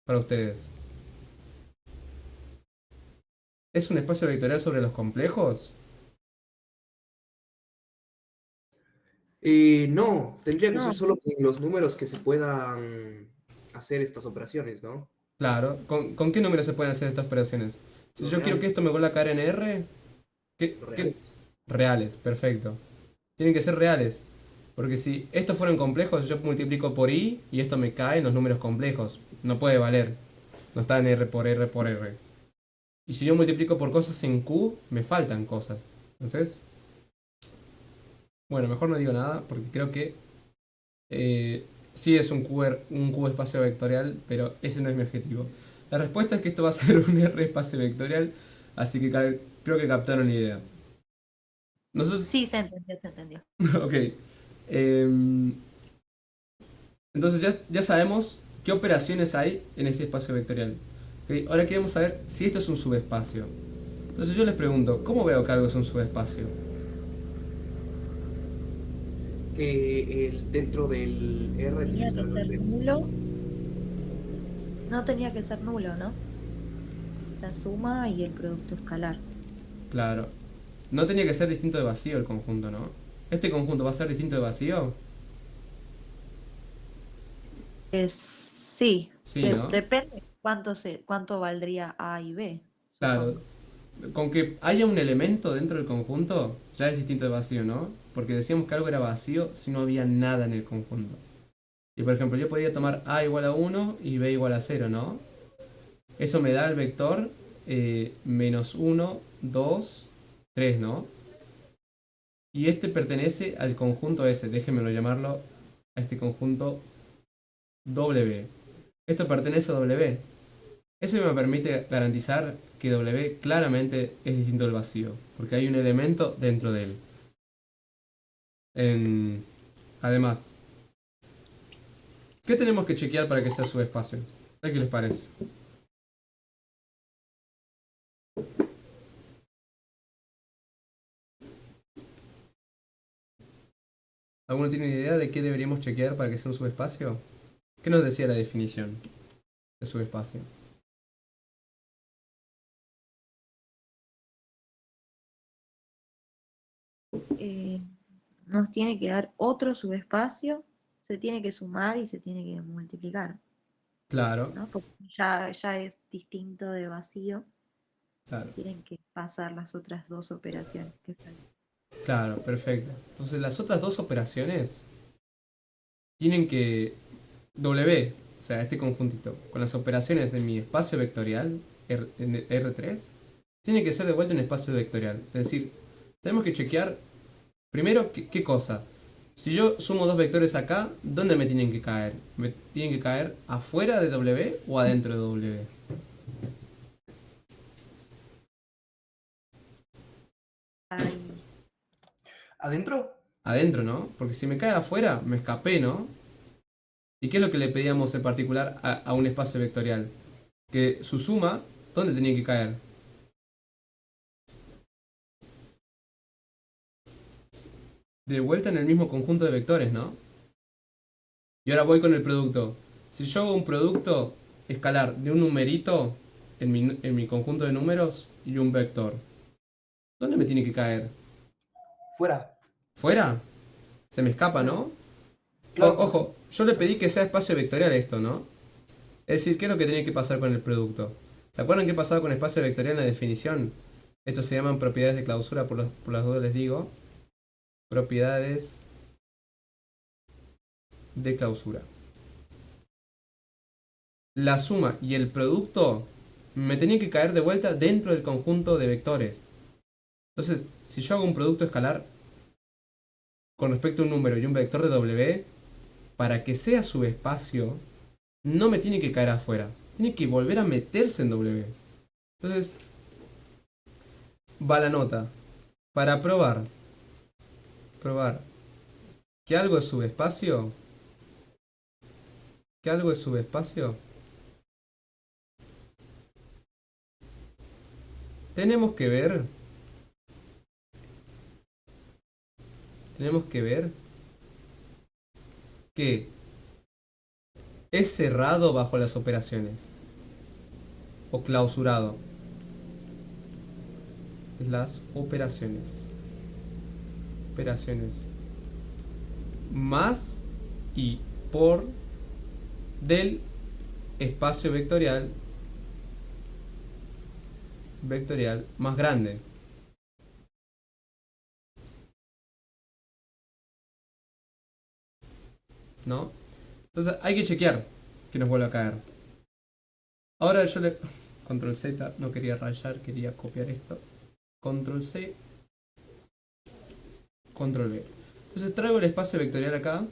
Para ustedes. ¿Es un espacio vectorial sobre los complejos? No, tendría que No, ser solo con los números que se puedan hacer estas operaciones, ¿no? Claro. ¿Con qué número se pueden hacer estas operaciones? Si Los yo quiero que reales. esto me vuelva a caer en R, Los ¿qué? reales. Reales, perfecto. Tienen que ser reales. Porque si estos fueran complejos, yo multiplico por i y esto me cae en los números complejos. No puede valer. No está en R por R por R. Y si yo multiplico por cosas en Q, me faltan cosas. Entonces, bueno, mejor no digo nada porque creo que sí es un Q espacio vectorial, pero ese no es mi objetivo. La respuesta es que esto va a ser un R espacio vectorial, así que creo que captaron la idea. Nosotros, sí, se entendió, se entendió. ok. Em, entonces ya sabemos qué operaciones hay en ese espacio vectorial. Ok, ahora queremos saber si esto es un subespacio. Entonces yo les pregunto, ¿cómo veo que algo es un subespacio? Que dentro del R tiene que Tenía que estar el ser R3. nulo. No tenía que ser nulo, ¿no? La suma y el producto escalar. Claro. No tenía que ser distinto de vacío el conjunto, ¿no? ¿Este conjunto va a ser distinto de vacío? Sí, Sí, ¿no? depende cuánto valdría A y B, Claro. supongo. Con que haya un elemento dentro del conjunto, ya es distinto de vacío, ¿no? Porque decíamos que algo era vacío si no había nada en el conjunto. Y por ejemplo, yo podría tomar A igual a 1 y B igual a 0, ¿no? Eso me da el vector menos 1, 2, 3, ¿no? Y este pertenece al conjunto S, déjenmelo llamarlo a este conjunto W. Esto pertenece a W. Eso me permite garantizar que W claramente es distinto del vacío, porque hay un elemento dentro de él. Además, ¿qué tenemos que chequear para que sea subespacio? ¿Qué les parece? ¿Alguno tiene una idea de qué deberíamos chequear para que sea un subespacio? ¿Qué nos decía la definición de subespacio? Eh, nos tiene que dar otro subespacio, se tiene que sumar y se tiene que multiplicar, Claro, ¿no? Porque ya es distinto de vacío, claro, tienen que pasar las otras dos operaciones que faltan. claro, perfecto. Entonces las otras dos operaciones tienen que W, o sea, este conjuntito, con las operaciones de mi espacio vectorial, R3, tiene que ser de vuelta un espacio vectorial. Es decir, tenemos que chequear primero qué cosa. Si yo sumo dos vectores acá, ¿dónde me tienen que caer? ¿Me tienen que caer afuera de W o adentro de W? Ahí, ¿Adentro? Adentro, ¿no? Porque si me cae afuera, me escapé, ¿no? ¿Y qué es lo que le pedíamos en particular a un espacio vectorial? Que su suma, ¿dónde tenía que caer? De vuelta en el mismo conjunto de vectores, ¿no? Y ahora voy con el producto. Si yo hago un producto escalar de un numerito en mi conjunto de números y un vector, ¿dónde me tiene que caer? Fuera. ¿Fuera? Se me escapa, ¿no? Claro, pues Ojo, yo le pedí que sea espacio vectorial esto, ¿no? Es decir, ¿qué es lo que tiene que pasar con el producto? ¿Se acuerdan qué pasaba con espacio vectorial en la definición? Esto se llaman propiedades de clausura, por las dudas les digo. Propiedades de clausura. La suma y el producto me tenían que caer de vuelta dentro del conjunto de vectores. Entonces, si yo hago un producto escalar con respecto a un número y un vector de W, para que sea subespacio, no me tiene que caer afuera. Tiene que volver a meterse en W. Entonces, va la nota. Para probar que algo es subespacio, que algo es subespacio, tenemos que ver, tenemos que ver que es cerrado bajo las operaciones o clausurado. Las operaciones. Operaciones más y por del espacio vectorial más grande. ¿No? Entonces hay que chequear que nos vuelva a caer. Ahora yo le... Control Z, no quería rayar, quería copiar esto. Control C, Control V. Entonces traigo el espacio vectorial acá.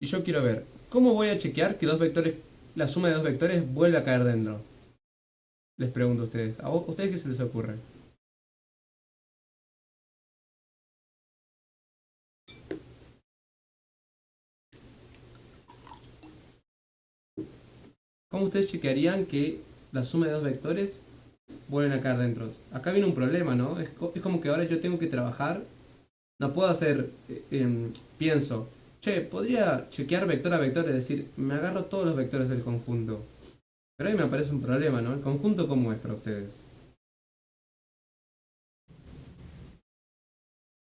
Y yo quiero ver, ¿cómo voy a chequear que dos vectores, la suma de dos vectores vuelve a caer dentro? Les pregunto a ustedes. ¿A ustedes qué se les ocurre? ¿Cómo ustedes chequearían que la suma de dos vectores vuelven a caer dentro? Acá viene un problema, ¿no? Es como que ahora yo tengo que trabajar. No puedo hacer, pienso, che, podría chequear vector a vector, es decir, me agarro todos los vectores del conjunto. Pero ahí me aparece un problema, ¿no? ¿El conjunto cómo es para ustedes?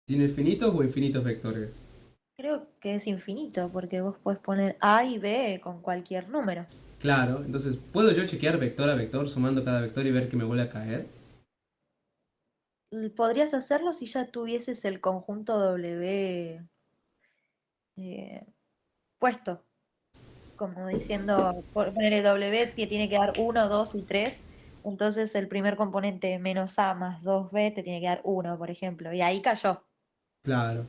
¿Tiene finitos o infinitos vectores? creo que es infinito, porque vos podés poner A y B con cualquier número. Claro, entonces, ¿puedo yo chequear vector a vector sumando cada vector y ver que me vuelve a caer? Podrías hacerlo si ya tuvieses el conjunto W puesto. como diciendo, poner el W te tiene que dar 1, 2 y 3. Entonces el primer componente menos A más 2B te tiene que dar 1, por ejemplo. Y ahí cayó. Claro.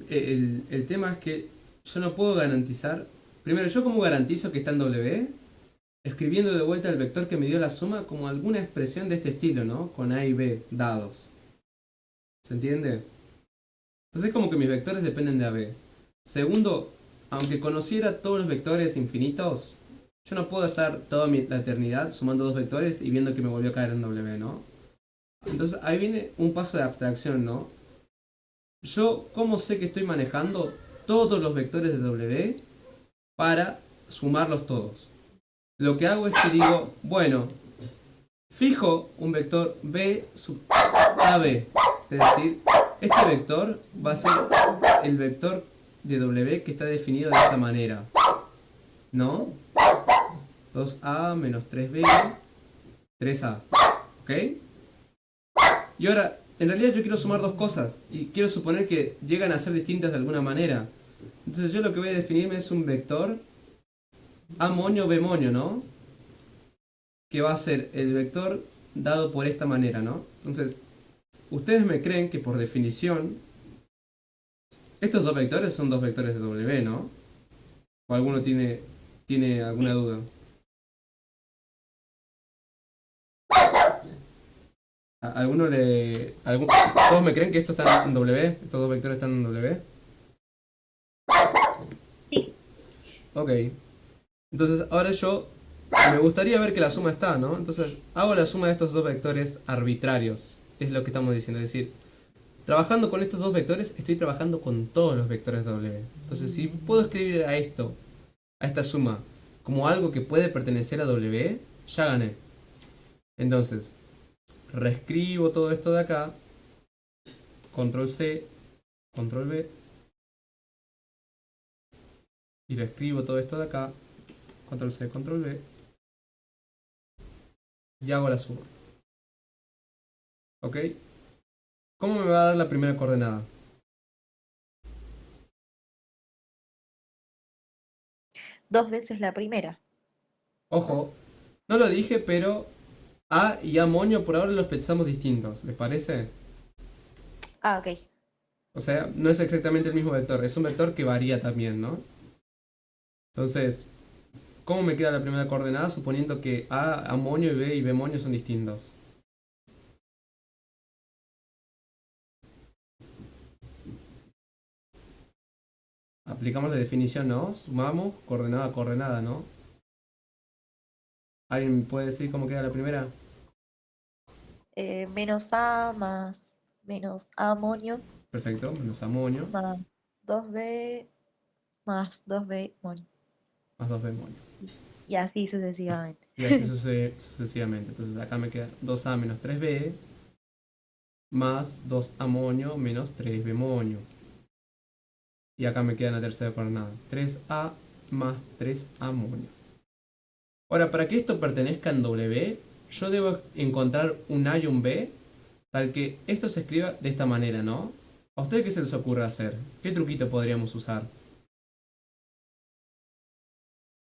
El tema es que yo no puedo garantizar. Primero, ¿yo cómo garantizo que está en W? Escribiendo de vuelta el vector que me dio la suma como alguna expresión de este estilo, ¿no? Con A y B dados. ¿Se entiende? Entonces es como que mis vectores dependen de AB. Segundo, aunque conociera todos los vectores infinitos, yo no puedo estar toda la eternidad sumando dos vectores y viendo que me volvió a caer en W, ¿no? Entonces ahí viene un paso de abstracción, ¿no? Yo, ¿cómo sé que estoy manejando todos los vectores de W para sumarlos todos? Lo que hago es que digo, bueno, fijo un vector B sub AB. Es decir, este vector va a ser el vector de W que está definido de esta manera. ¿No? 2A menos 3B, 3A. ¿Ok? Y ahora, en realidad yo quiero sumar dos cosas. Y quiero suponer que llegan a ser distintas de alguna manera. Entonces yo lo que voy a definirme es un vector A moño B moño, ¿no? Que va a ser el vector dado por esta manera, ¿no? Entonces, ustedes me creen que por definición estos dos vectores son dos vectores de W, ¿no? ¿O alguno tiene alguna duda? ¿Alguno ¿Todos me creen que esto está en W? ¿Estos dos vectores están en W? Ok. Entonces, ahora me gustaría ver que la suma está, ¿no? Entonces, hago la suma de estos dos vectores arbitrarios. Es lo que estamos diciendo. Es decir, trabajando con estos dos vectores, estoy trabajando con todos los vectores de W. Entonces, si puedo escribir a esta suma, como algo que puede pertenecer a W, ya gané. Entonces, reescribo todo esto de acá. Control C, Control V. Y reescribo todo esto de acá. Control C, Control V. Y hago la suma. ¿Ok? ¿Cómo me va a dar la primera coordenada? Dos veces la primera. Ojo, no lo dije, pero A y A moño por ahora los pensamos distintos. ¿Les parece? Ah, ok. O sea, no es exactamente el mismo vector. Es un vector que varía también, ¿no? Entonces, ¿cómo me queda la primera coordenada suponiendo que A moño y B moño son distintos? Aplicamos la definición, ¿no? Sumamos coordenada a coordenada, ¿no? ¿Alguien puede decir cómo queda la primera? Menos A más menos A moño Perfecto, menos A moño más 2B más 2B moño. más 2B moño. Y así sucesivamente. Y así sucesivamente. Entonces acá me queda 2A menos 3B más 2A moño menos 3B moño. Y acá me queda la tercera coordenada. 3A más 3A moño. Ahora, para que esto pertenezca en W, yo debo encontrar un A y un B, tal que esto se escriba de esta manera, ¿no? ¿A ustedes qué se les ocurre hacer? ¿Qué truquito podríamos usar?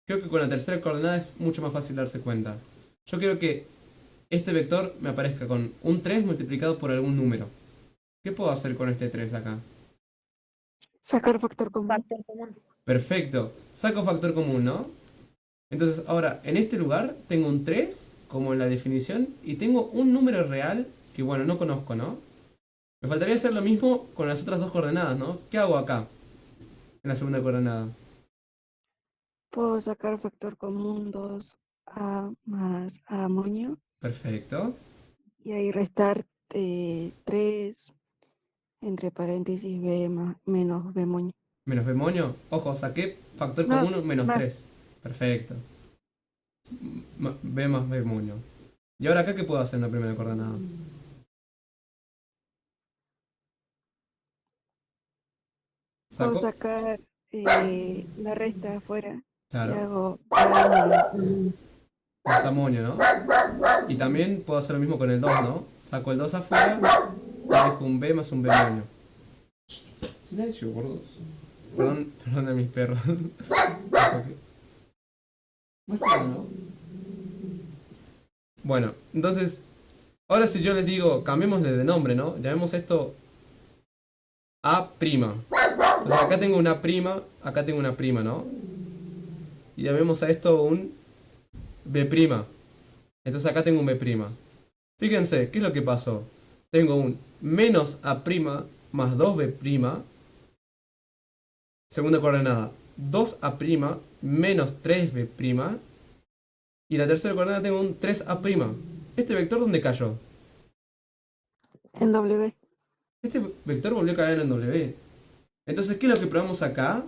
Creo que con la tercera coordenada es mucho más fácil darse cuenta. Yo quiero que este vector me aparezca con un 3 multiplicado por algún número. ¿Qué puedo hacer con este 3 acá? Sacar factor común. Factor común. Perfecto. Saco factor común, ¿no? Entonces ahora, en este lugar tengo un 3, como en la definición, y tengo un número real que, bueno, no conozco, ¿no? Me faltaría hacer lo mismo con las otras dos coordenadas, ¿no? ¿Qué hago acá? En la segunda coordenada. Puedo sacar factor común 2A más A moño Perfecto. y ahí restar 3 entre paréntesis B menos B moño. Menos B moño. Ojo, saqué factor No, común menos más. 3. Perfecto. B más B moño. ¿Y ahora acá qué puedo hacer en la primera coordenada? Puedo Saco. sacar la resta afuera y Claro. hago A Más A moño, ¿no? Y también puedo hacer lo mismo con el 2, ¿no? Saco el 2 afuera y dejo un B más un B moño. Silencio, gordos. Perdón a mis perros. Eso No está mal, ¿no? Bueno, entonces, ahora si yo les digo, cambiémosle de nombre, ¿no? Llamemos esto A'. O sea, acá tengo una prima, acá tengo una prima, ¿no? Y llamemos a esto un B'. Entonces acá tengo un B'. Fíjense, ¿qué es lo que pasó? Tengo un menos A' más 2B', segunda coordenada, 2A' menos 3B', y la tercera coordenada tengo un 3A'. ¿Este vector dónde cayó? En W. Este vector volvió a caer en W. Entonces, ¿qué es lo que probamos acá?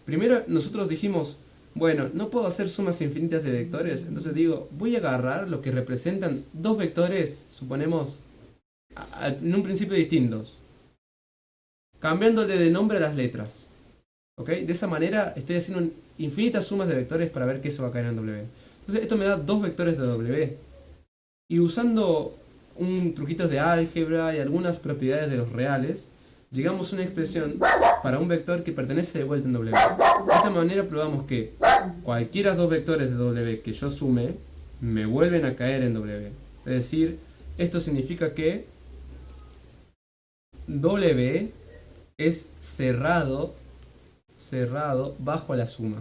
Primero nosotros dijimos, bueno, no puedo hacer sumas infinitas de vectores, entonces digo, voy a agarrar lo que representan dos vectores, suponemos, en un principio distintos, cambiándole de nombre a las letras. ¿Ok? De esa manera estoy haciendo infinitas sumas de vectores para ver qué se va a caer en W. Entonces esto me da dos vectores de W. Y usando un truquito de álgebra y algunas propiedades de los reales, llegamos a una expresión para un vector que pertenece de vuelta en W. De esta manera probamos que cualquiera dos vectores de W que yo sume me vuelven a caer en W. Es decir, esto significa que W es cerrado bajo la suma.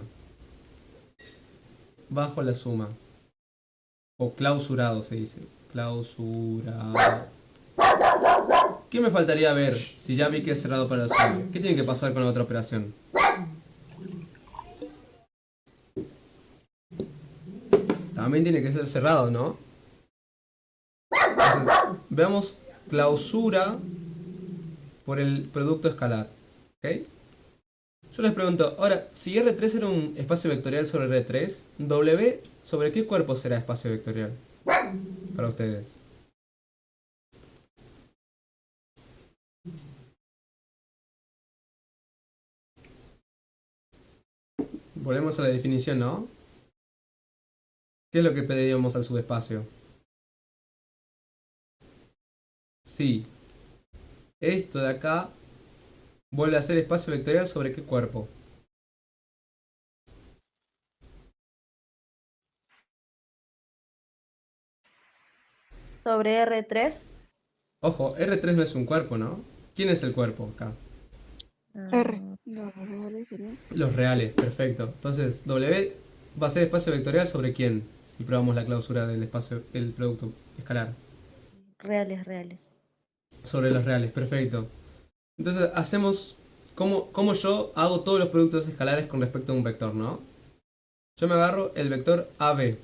Bajo la suma. O clausurado se dice. Clausurado. ¿Qué me faltaría ver si ya vi que es cerrado para la suma? ¿Qué tiene que pasar con la otra operación? También tiene que ser cerrado, ¿no? Entonces, veamos clausura por el producto escalar. ¿Ok? Yo les pregunto, ahora, si R3 era un espacio vectorial sobre R3, W, ¿sobre qué cuerpo será espacio vectorial? Para ustedes. Volvemos a la definición, ¿no? ¿Qué es lo que pediríamos al subespacio? Sí. Esto de acá vuelve a ser espacio vectorial sobre qué cuerpo. Sobre R3. Ojo, R3 no es un cuerpo, ¿no? ¿Quién es el cuerpo acá? R. mm, Los reales serían. Los reales, perfecto. Entonces, W va a ser espacio vectorial sobre quién, si probamos la clausura del espacio del producto escalar. Reales, reales. Sobre los reales, perfecto. Entonces, hacemos cómo yo hago todos los productos escalares con respecto a un vector, ¿no? Yo me agarro el vector AB.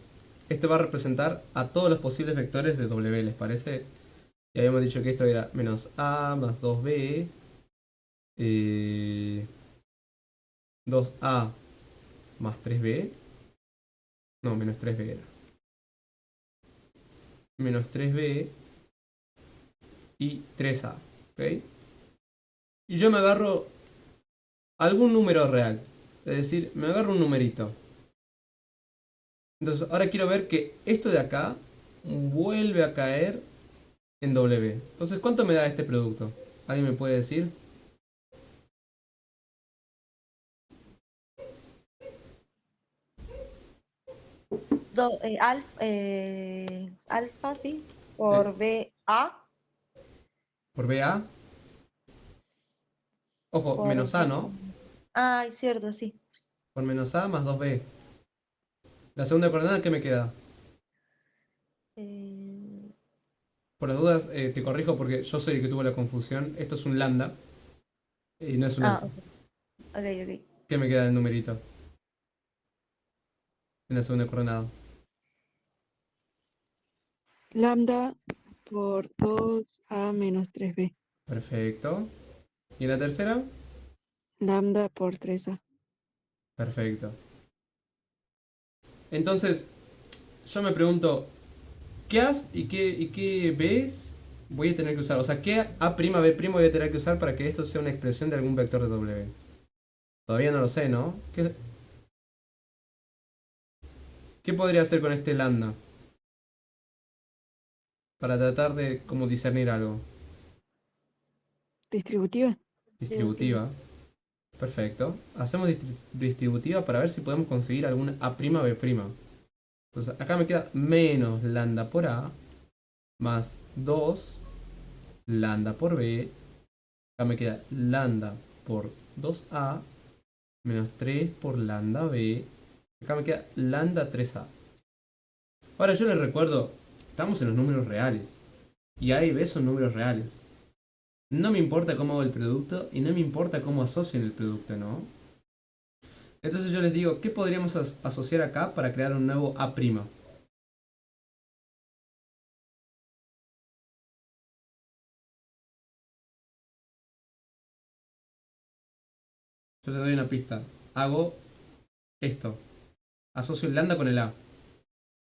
Este va a representar a todos los posibles vectores de W, ¿les parece? Y habíamos dicho que esto era menos A más 2B, 2A más 3B. No, menos 3B era. Menos 3B y 3A. ¿Ok? Y yo me agarro algún número real. Es decir, me agarro un numerito. Entonces, ahora quiero ver que esto de acá vuelve a caer en W. Entonces, ¿cuánto me da este producto? ¿Alguien me puede decir? Alfa, sí, por BA, ¿Por BA? Ojo, por menos A, ¿no? Ah, es cierto, sí. Por menos A más 2B. La segunda coordenada, ¿qué me queda? Eh, Por las dudas, te corrijo porque yo soy el que tuvo la confusión. Esto es un lambda y no es un alfa. ok, ok, ok. ¿Qué me queda el numerito? En la segunda coordenada. Lambda por 2A menos 3B. Perfecto. ¿Y en la tercera? Lambda por 3A. Perfecto. Entonces, yo me pregunto, ¿qué as y qué b's voy a tener que usar? O sea, ¿qué a', b' voy a tener que usar para que esto sea una expresión de algún vector de W? Todavía no lo sé, ¿no? ¿Qué podría hacer con este lambda? Para tratar de como discernir algo. Distributiva. Distributiva. Perfecto. Hacemos distributiva para ver si podemos conseguir algún a', b'. Entonces acá me queda menos lambda por A más 2 lambda por B. Acá me queda lambda por 2A menos 3 por lambda B. Acá me queda lambda 3A. Ahora yo les recuerdo, estamos en los números reales. Y A y B son números reales. No me importa cómo hago el producto y no me importa cómo asocio en el producto, ¿no? Entonces yo les digo, ¿qué podríamos asociar acá para crear un nuevo A'? Yo te doy una pista. Hago esto. Asocio el lambda con el A.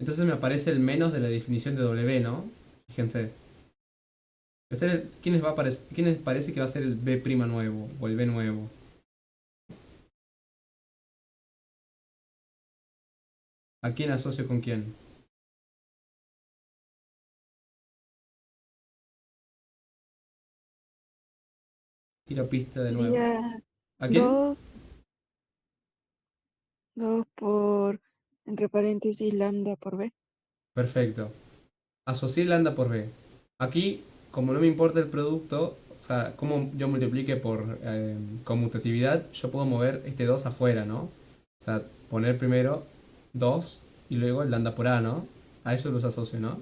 Entonces me aparece el menos de la definición de W, ¿no? Fíjense. ¿Quién les parece que va a ser el B' nuevo o el B nuevo? ¿A quién asocio con quién? Tiro pista de nuevo. Sería ¿A quién? 2, 2 por, entre paréntesis, lambda por B. Perfecto. Asocié lambda por B. Aquí, como no me importa el producto, o sea, como yo multiplique por conmutatividad, yo puedo mover este 2 afuera, ¿no? O sea, poner primero 2 y luego el lambda por A, ¿no? A eso los asocio, ¿no?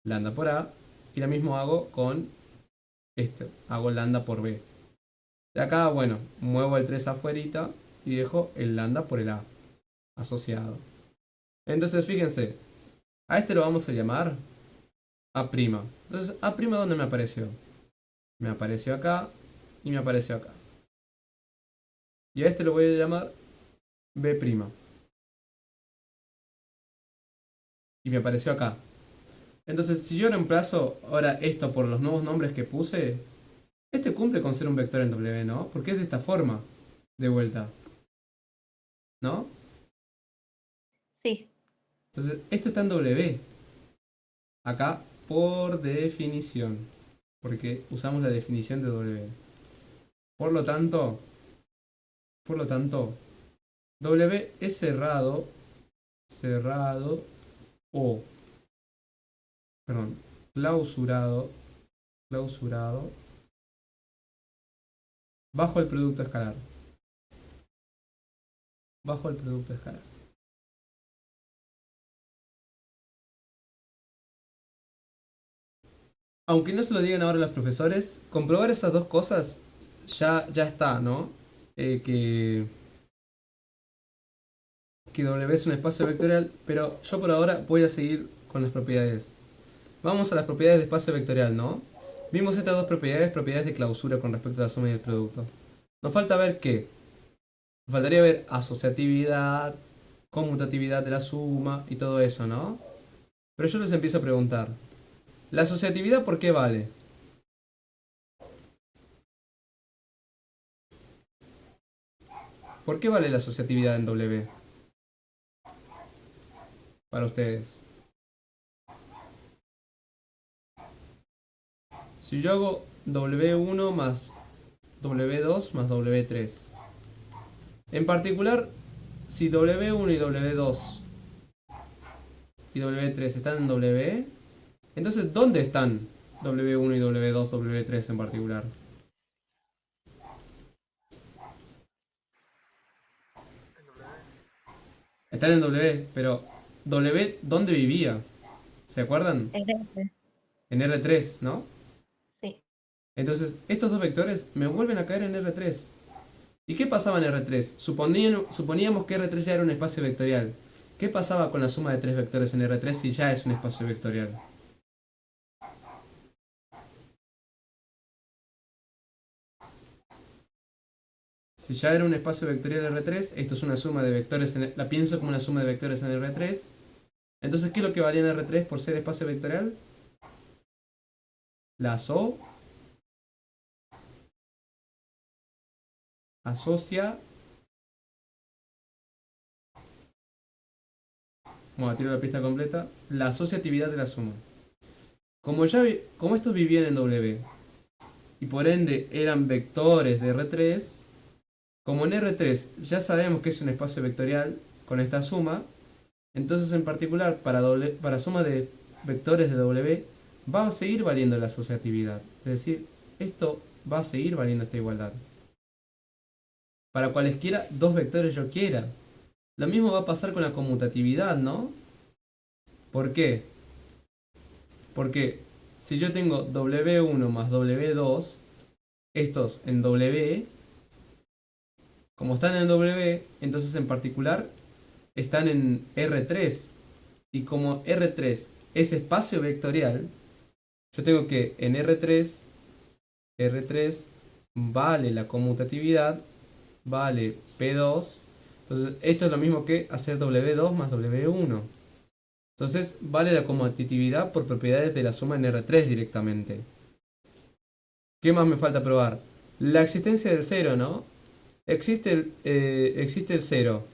Lambda por A. Y lo mismo hago con esto. Hago lambda por B. De acá, bueno, muevo el 3 afuerita y dejo el lambda por el A asociado. Entonces, fíjense, a este lo vamos a llamar A'. Entonces, A', ¿dónde me apareció? Me apareció acá y me apareció acá. Y a este lo voy a llamar B'. Y me apareció acá. Entonces, si yo reemplazo ahora esto por los nuevos nombres que puse, este cumple con ser un vector en W, ¿no? Porque es de esta forma, de vuelta. ¿No? Sí. Entonces, esto está en W. Acá, por definición. Porque usamos la definición de W. Por lo tanto, W es cerrado, o, perdón, clausurado, bajo el producto escalar. Bajo el producto escalar. Aunque no se lo digan ahora los profesores, comprobar esas dos cosas ya está, ¿no? Que W es un espacio vectorial, pero yo por ahora voy a seguir con las propiedades. Vamos a las propiedades de espacio vectorial, ¿no? Vimos estas dos propiedades de clausura con respecto a la suma y el producto. Nos falta ver qué. Nos faltaría ver asociatividad, conmutatividad de la suma y todo eso, ¿no? Pero yo les empiezo a preguntar. ¿La asociatividad por qué vale? ¿Por qué vale la asociatividad en W? Para ustedes. Si yo hago W1 más W2 más W3. En particular, si W1 y W2 y W3 están en W, entonces ¿dónde están W1 y W2, W3 en particular? Están en W, pero W, ¿dónde vivía? ¿Se acuerdan? En este. En R3, ¿no? Sí. Entonces, estos dos vectores me vuelven a caer en R3. ¿Y qué pasaba en R3? Suponíamos que R3 ya era un espacio vectorial. ¿Qué pasaba con la suma de tres vectores en R3 si ya es un espacio vectorial? Si ya era un espacio vectorial R3, esto es una suma de vectores, la pienso como una suma de vectores en R3. Entonces, ¿qué es lo que valía en R3 por ser espacio vectorial? La asocia. Vamos a tirar la pista completa. La asociatividad de la suma. Como estos vivían en W y por ende eran vectores de R3, como en R3 ya sabemos que es un espacio vectorial con esta suma, Entonces, en particular, para suma de vectores de W, va a seguir valiendo la asociatividad. Es decir, esto va a seguir valiendo esta igualdad. Para cualesquiera dos vectores yo quiera. Lo mismo va a pasar con la conmutatividad, ¿no? ¿Por qué? Porque si yo tengo W1 más W2, estos en W, como están en W, entonces en particular están en R3. Y como R3 es espacio vectorial, yo tengo que en R3 vale la conmutatividad, vale P2. Entonces esto es lo mismo que hacer W2 más W1. Entonces vale la conmutatividad por propiedades de la suma en R3 directamente. ¿Qué más me falta probar? La existencia del cero, ¿no? Existe el cero.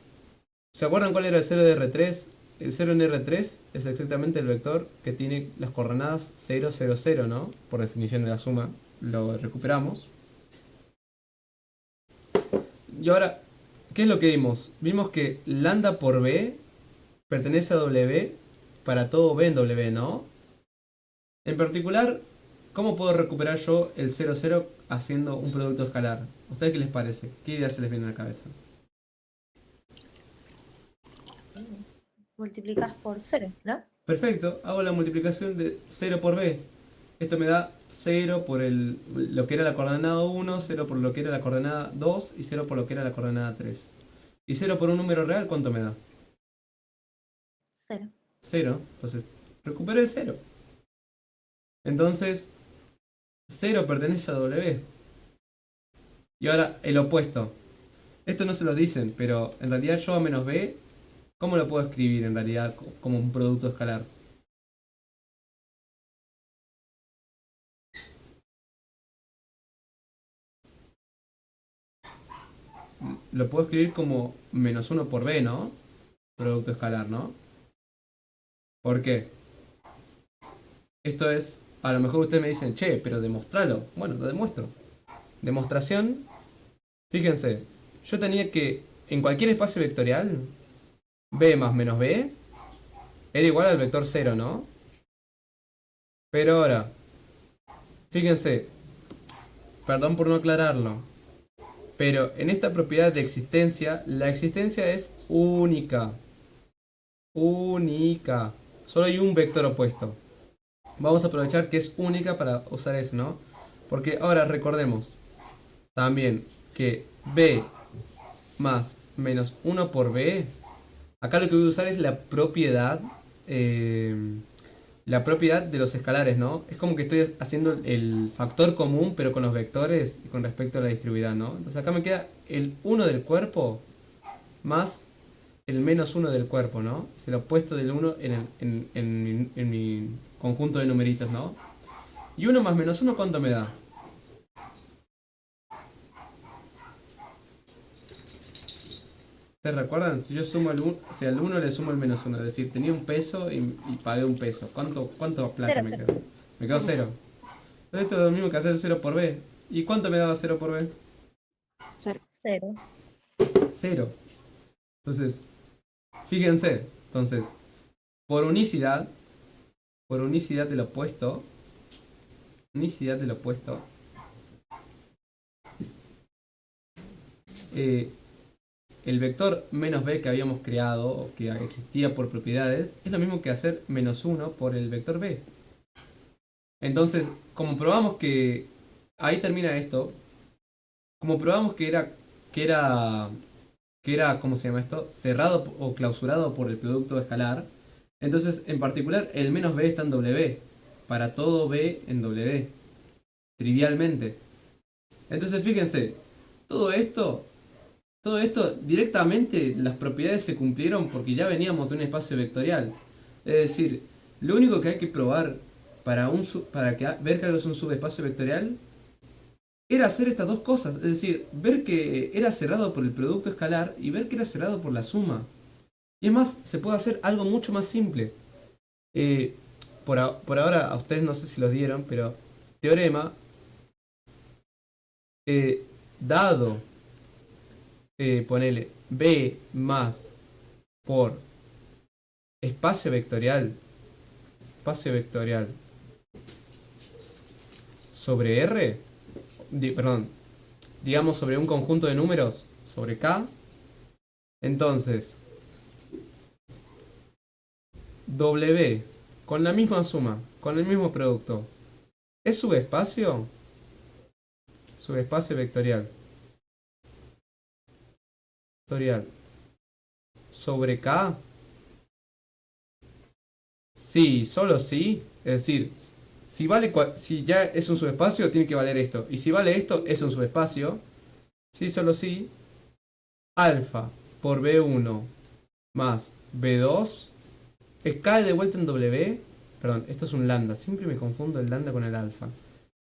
¿Se acuerdan cuál era el cero de R3? El 0 en R3 es exactamente el vector que tiene las coordenadas 0, 0, 0, ¿no? Por definición de la suma, lo recuperamos. Y ahora, ¿qué es lo que vimos? Vimos que lambda por B pertenece a W para todo B en W, ¿no? En particular, ¿cómo puedo recuperar yo el 0, 0 haciendo un producto escalar? ¿A ustedes qué les parece? ¿Qué idea se les viene a la cabeza? Multiplicas por 0, ¿no? Perfecto, hago la multiplicación de 0 por B. Esto me da 0 por lo que era la coordenada 1, 0 por lo que era la coordenada 2 y 0 por lo que era la coordenada 3. ¿Y 0 por un número real cuánto me da? 0. 0. Entonces, recupero el 0. Entonces, 0 pertenece a W. Y ahora, el opuesto. Esto no se lo dicen, pero en realidad yo a menos B, ¿cómo lo puedo escribir en realidad como un producto escalar? Lo puedo escribir como menos 1 por B, ¿no? Producto escalar, ¿no? ¿Por qué? Esto es, a lo mejor ustedes me dicen, che, pero demostralo. Bueno, lo demuestro. Demostración, fíjense, yo tenía que, en cualquier espacio vectorial, B más menos B era igual al vector 0, ¿no? Pero ahora, fíjense, perdón por no aclararlo, pero en esta propiedad de existencia, la existencia es única. Única. Solo hay un vector opuesto. Vamos a aprovechar que es única para usar eso, ¿no? Porque ahora recordemos también que B más menos 1 por B, acá lo que voy a usar es la propiedad de los escalares, ¿no? Es como que estoy haciendo el factor común pero con los vectores y con respecto a la distribuidad, ¿no? Entonces acá me queda el 1 del cuerpo más el menos 1 del cuerpo, ¿no? Es el opuesto del 1 en mi conjunto de numeritos, ¿no? Y 1 más menos 1, ¿cuánto me da? ¿Ustedes recuerdan? Si yo sumo el 1, o sea, al 1 le sumo el menos 1, es decir, tenía un peso y pagué un peso. ¿Cuánto plata Cero, me cero. quedó? Me quedó 0. Entonces esto es lo mismo que hacer 0 por B. ¿Y cuánto me daba 0 por B? 0. 0. 0. Entonces, fíjense, entonces, por unicidad del opuesto, eh, el vector menos b que habíamos creado, o que existía por propiedades, es lo mismo que hacer menos 1 por el vector b. Entonces, como probamos que, ahí termina esto, como probamos que era, ¿cómo se llama esto? Cerrado o clausurado por el producto escalar, entonces, en particular, el menos b está en W, para todo b en W, trivialmente. Entonces, fíjense, todo esto directamente las propiedades se cumplieron porque ya veníamos de un espacio vectorial. Es decir, lo único que hay que probar para ver que algo es un subespacio vectorial era hacer estas dos cosas. Es decir, ver que era cerrado por el producto escalar y ver que era cerrado por la suma. Y es más, se puede hacer algo mucho más simple. Por ahora a ustedes no sé si los dieron, pero teorema, dado, ponele b más por espacio vectorial sobre R, perdón, digamos sobre un conjunto de números, sobre K, entonces W con la misma suma, con el mismo producto, ¿es subespacio? Subespacio vectorial sobre K. Sí, solo sí. Es decir, si ya es un subespacio, tiene que valer esto. Y si vale esto, es un subespacio. Sí, solo sí. Alfa por B1 más B2 cae de vuelta en W. Perdón, esto es un lambda. Siempre me confundo el lambda con el alfa.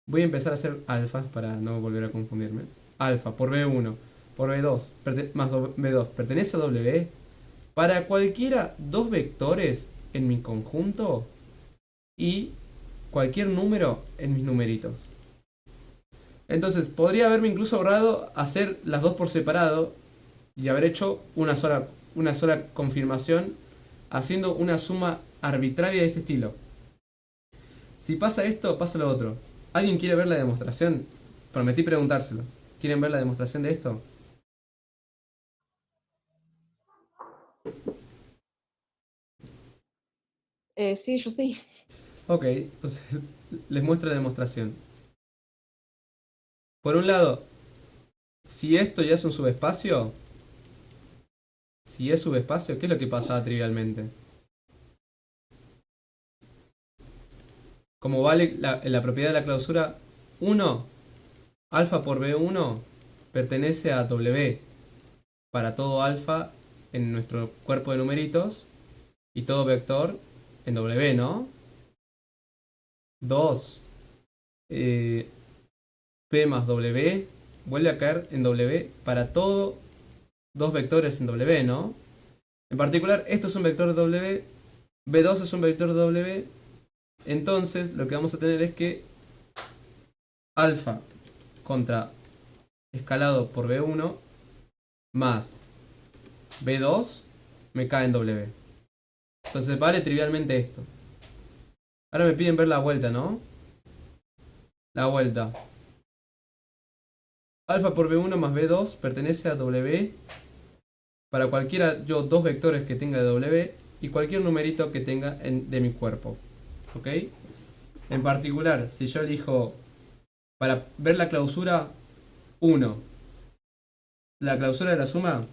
Voy a empezar a hacer alfas para no volver a confundirme. Alfa por B1 por B2 más B2 pertenece a W. Para cualquiera dos vectores en mi conjunto y cualquier número en mis numeritos. Entonces podría haberme incluso ahorrado hacer las dos por separado y haber hecho una sola confirmación haciendo una suma arbitraria de este estilo. Si pasa esto, pasa lo otro. ¿Alguien quiere ver la demostración? Prometí preguntárselos. ¿Quieren ver la demostración de esto? Sí, yo sí. Ok, entonces les muestro la demostración. Por un lado, si esto ya es un subespacio, si es subespacio, ¿qué es lo que pasaba trivialmente? Como vale la propiedad de la clausura 1, alfa por B1 pertenece a W para todo alfa en nuestro cuerpo de numeritos y todo vector en W, ¿no? 2, P más W vuelve a caer en W para todo dos vectores en W, ¿no? En particular, esto es un vector W, B2 es un vector W, entonces lo que vamos a tener es que alfa contra escalado por B1 más B2 me cae en W. Entonces vale trivialmente esto. Ahora me piden ver la vuelta, ¿no? La vuelta. Alfa por B1 más B2 pertenece a W para cualquiera dos vectores que tenga de W y cualquier numerito que tenga de mi cuerpo. ¿Ok? En particular, si yo elijo para ver la clausura 1, la clausura de la suma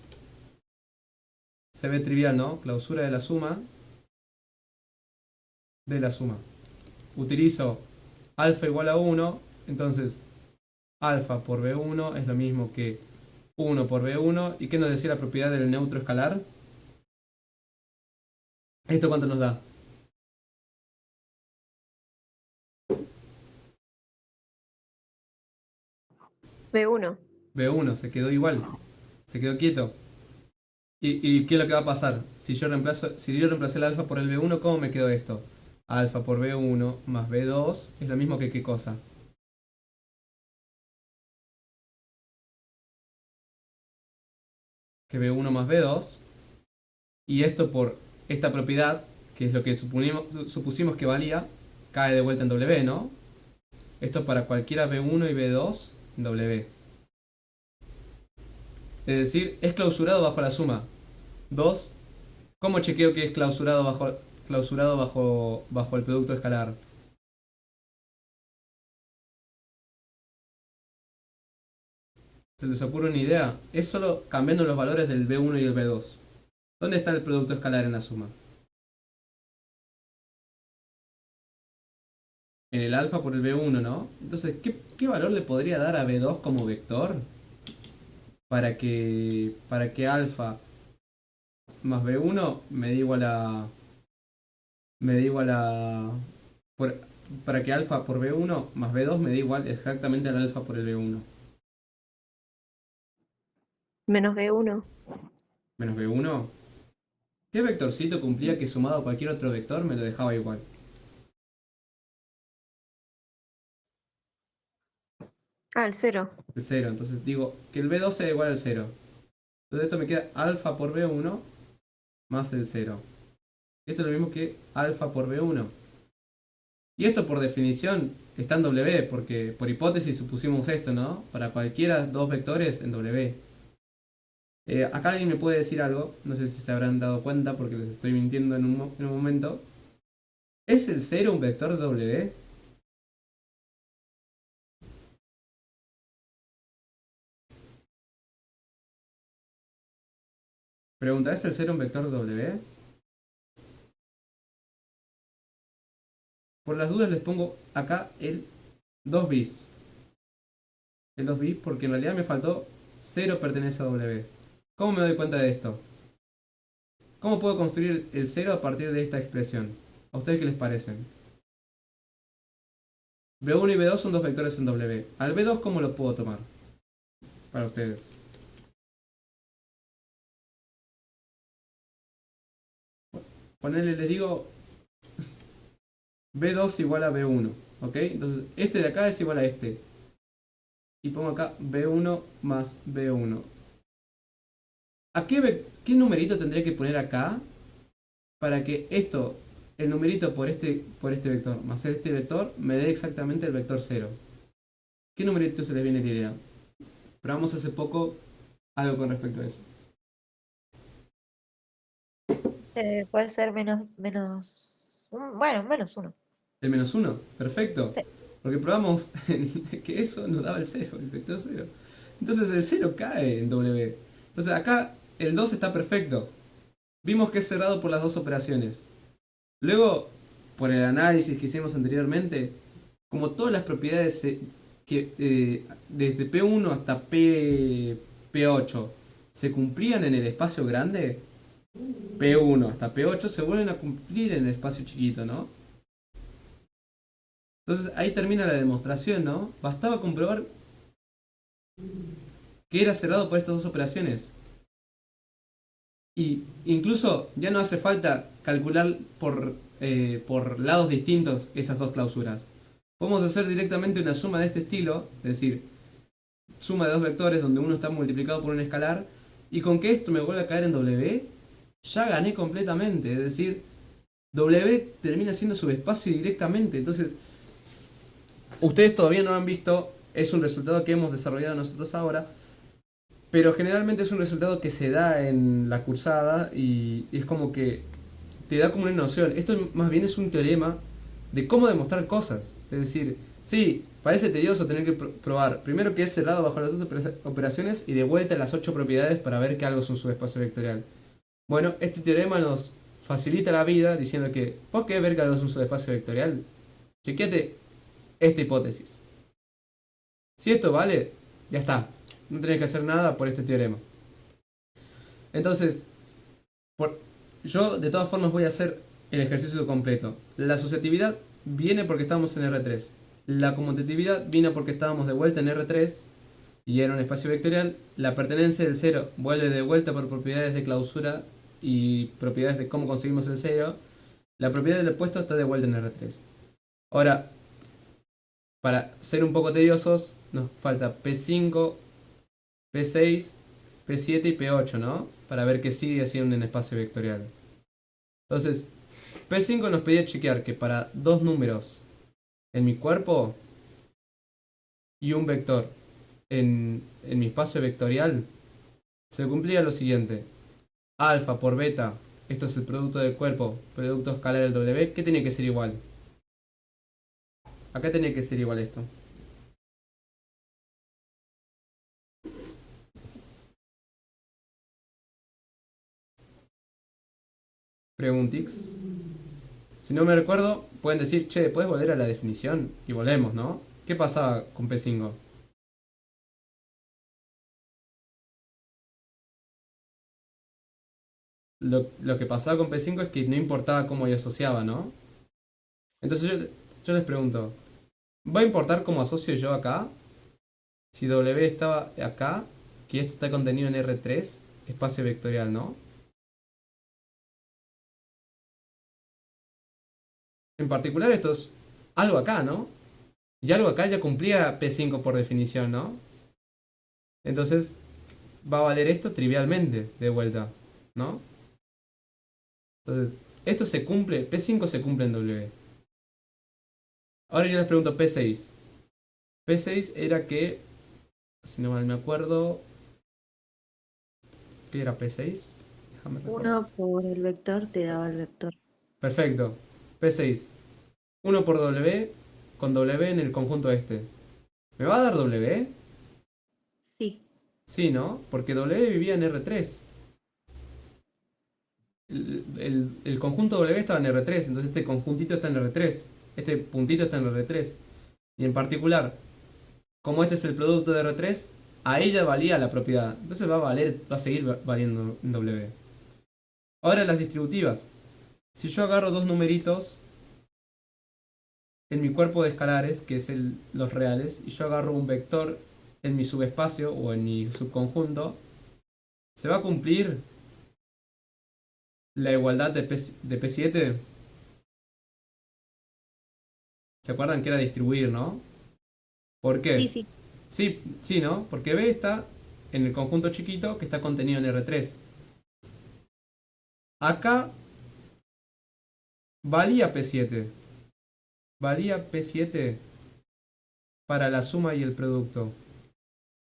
se ve trivial, ¿no? Clausura de la suma utilizo alfa igual a 1, entonces alfa por B1 es lo mismo que 1 por B1. ¿Y qué nos decía la propiedad del neutro escalar? ¿Esto cuánto nos da? B1. B1, se quedó igual. Se quedó quieto. ¿Y qué es lo que va a pasar? Si yo reemplacé el alfa por el B1, ¿cómo me quedó esto? Alfa por B1 más B2 es lo mismo que ¿qué cosa? Que B1 más B2. Y esto por esta propiedad, que es lo que supusimos que valía, cae de vuelta en W, ¿no? Esto es para cualquiera B1 y B2 en W. Es decir, es clausurado bajo la suma. 2. ¿Cómo chequeo que es clausurado bajo el producto escalar? ¿Se les ocurre una idea? Es solo cambiando los valores del B1 y el B2. ¿Dónde está el producto escalar en la suma? En el alfa por el B1, ¿no? Entonces, ¿qué valor le podría dar a B2 como vector? Para que alfa más B1 me dé igual a... para que alfa por B1 más B2 me dé igual exactamente al alfa por el B1. Menos B1. Menos B1. ¿Qué vectorcito cumplía que sumado a cualquier otro vector me lo dejaba igual? Ah, el 0. El 0. Entonces digo que el B2 sea igual al 0. Entonces esto me queda alfa por B1 más el 0. Esto es lo mismo que alfa por B1. Y esto por definición está en W, porque por hipótesis supusimos esto, ¿no? Para cualquiera dos vectores en W. Acá alguien me puede decir algo, no sé si se habrán dado cuenta porque les estoy mintiendo en un momento. ¿Es el 0 un vector de W? Pregunta, ¿es el 0 un vector de W? Por las dudas les pongo acá el 2 bis. El 2 bis porque en realidad me faltó 0 pertenece a W. ¿Cómo me doy cuenta de esto? ¿Cómo puedo construir el 0 a partir de esta expresión? ¿A ustedes qué les parecen? B1 y B2 son dos vectores en W. Al B2, ¿cómo lo puedo tomar? Para ustedes. Ponele, les digo B2 igual a B1. ¿Ok? Entonces, este de acá es igual a este. Y pongo acá B1 más B1. ¿A qué numerito tendré que poner acá para que esto, el numerito por este vector más este vector, me dé exactamente el vector 0? ¿Qué numerito se les viene la idea? Probamos hace poco algo con respecto a eso. Puede ser bueno, menos 1. El menos 1, perfecto. Sí. Porque probamos que eso nos daba el 0, el vector 0. Entonces el 0 cae en W. Entonces acá el 2 está perfecto. Vimos que es cerrado por las dos operaciones. Luego, por el análisis que hicimos anteriormente, como todas las propiedades desde P1 hasta P8 se cumplían en el espacio grande, P1 hasta P8 se vuelven a cumplir en el espacio chiquito, ¿no? Entonces ahí termina la demostración, ¿no? Bastaba comprobar que era cerrado por estas dos operaciones. Y incluso ya no hace falta calcular por lados distintos esas dos clausuras. Podemos hacer directamente una suma de este estilo, es decir, suma de dos vectores donde uno está multiplicado por un escalar, y con que esto me vuelva a caer en W, ya gané completamente. Es decir, W termina siendo subespacio directamente. Entonces, ustedes todavía no lo han visto, es un resultado que hemos desarrollado nosotros ahora, pero generalmente es un resultado que se da en la cursada y es como que te da como una noción. Esto más bien es un teorema de cómo demostrar cosas. Es decir, sí, parece tedioso tener que probar primero que es cerrado bajo las dos operaciones y de vuelta las 8 propiedades para ver que algo es un subespacio vectorial. Bueno, este teorema nos facilita la vida diciendo que ¿vos querés ver que algo es un subespacio vectorial? Chequeate esta hipótesis. Si esto vale, ya está. No tenés que hacer nada por este teorema. Entonces, yo de todas formas voy a hacer el ejercicio completo. La asociatividad viene porque estamos en R3. La conmutatividad viene porque estábamos de vuelta en R3 y era un espacio vectorial. La pertenencia del 0 vuelve de vuelta por propiedades de clausura y propiedades de cómo conseguimos el 0. La propiedad del opuesto está de vuelta en R3. Ahora, para ser un poco tediosos, nos falta P5, P6, P7 y P8, ¿no? Para ver que sigue siendo un espacio vectorial. Entonces, P5 nos pedía chequear que para dos números en mi cuerpo y un vector en mi espacio vectorial, se cumplía lo siguiente. Alfa por beta, esto es el producto del cuerpo, producto escalar del W, ¿qué tiene que ser igual? Acá tenía que ser igual esto. Preguntix. Si no me recuerdo, pueden decir, che, ¿puedes volver a la definición? Y volvemos, ¿no? ¿Qué pasaba con P5? Lo que pasaba con P5 es que no importaba cómo yo asociaba, ¿no? Entonces yo les pregunto, ¿va a importar cómo asocio yo acá? Si W estaba acá, que esto está contenido en R3, espacio vectorial, ¿no? En particular esto es algo acá, ¿no? Y algo acá ya cumplía P5 por definición, ¿no? Entonces va a valer esto trivialmente de vuelta, ¿no? Entonces Esto se cumple, P5 se cumple en W. Ahora yo les pregunto P6. P6 era que, si no mal me acuerdo, ¿qué era P6? Déjame recordar. 1 por el vector te daba el vector. Perfecto. P6. 1 por W con W en el conjunto este. ¿Me va a dar W? Sí. Sí, ¿no? Porque W vivía en R3. El conjunto W estaba en R3, entonces este conjuntito está en R3. Este puntito está en R3. Y en particular, como este es el producto de R3, a ella valía la propiedad. Entonces va a seguir valiendo en W. Ahora las distributivas. Si yo agarro dos numeritos en mi cuerpo de escalares, que es los reales, y yo agarro un vector en mi subespacio o en mi subconjunto, ¿se va a cumplir la igualdad de P7? ¿Se acuerdan que era distribuir, no? ¿Por qué? Sí, sí. Sí, ¿no? Porque B está en el conjunto chiquito que está contenido en R3. Acá valía P7. Valía P7 para la suma y el producto.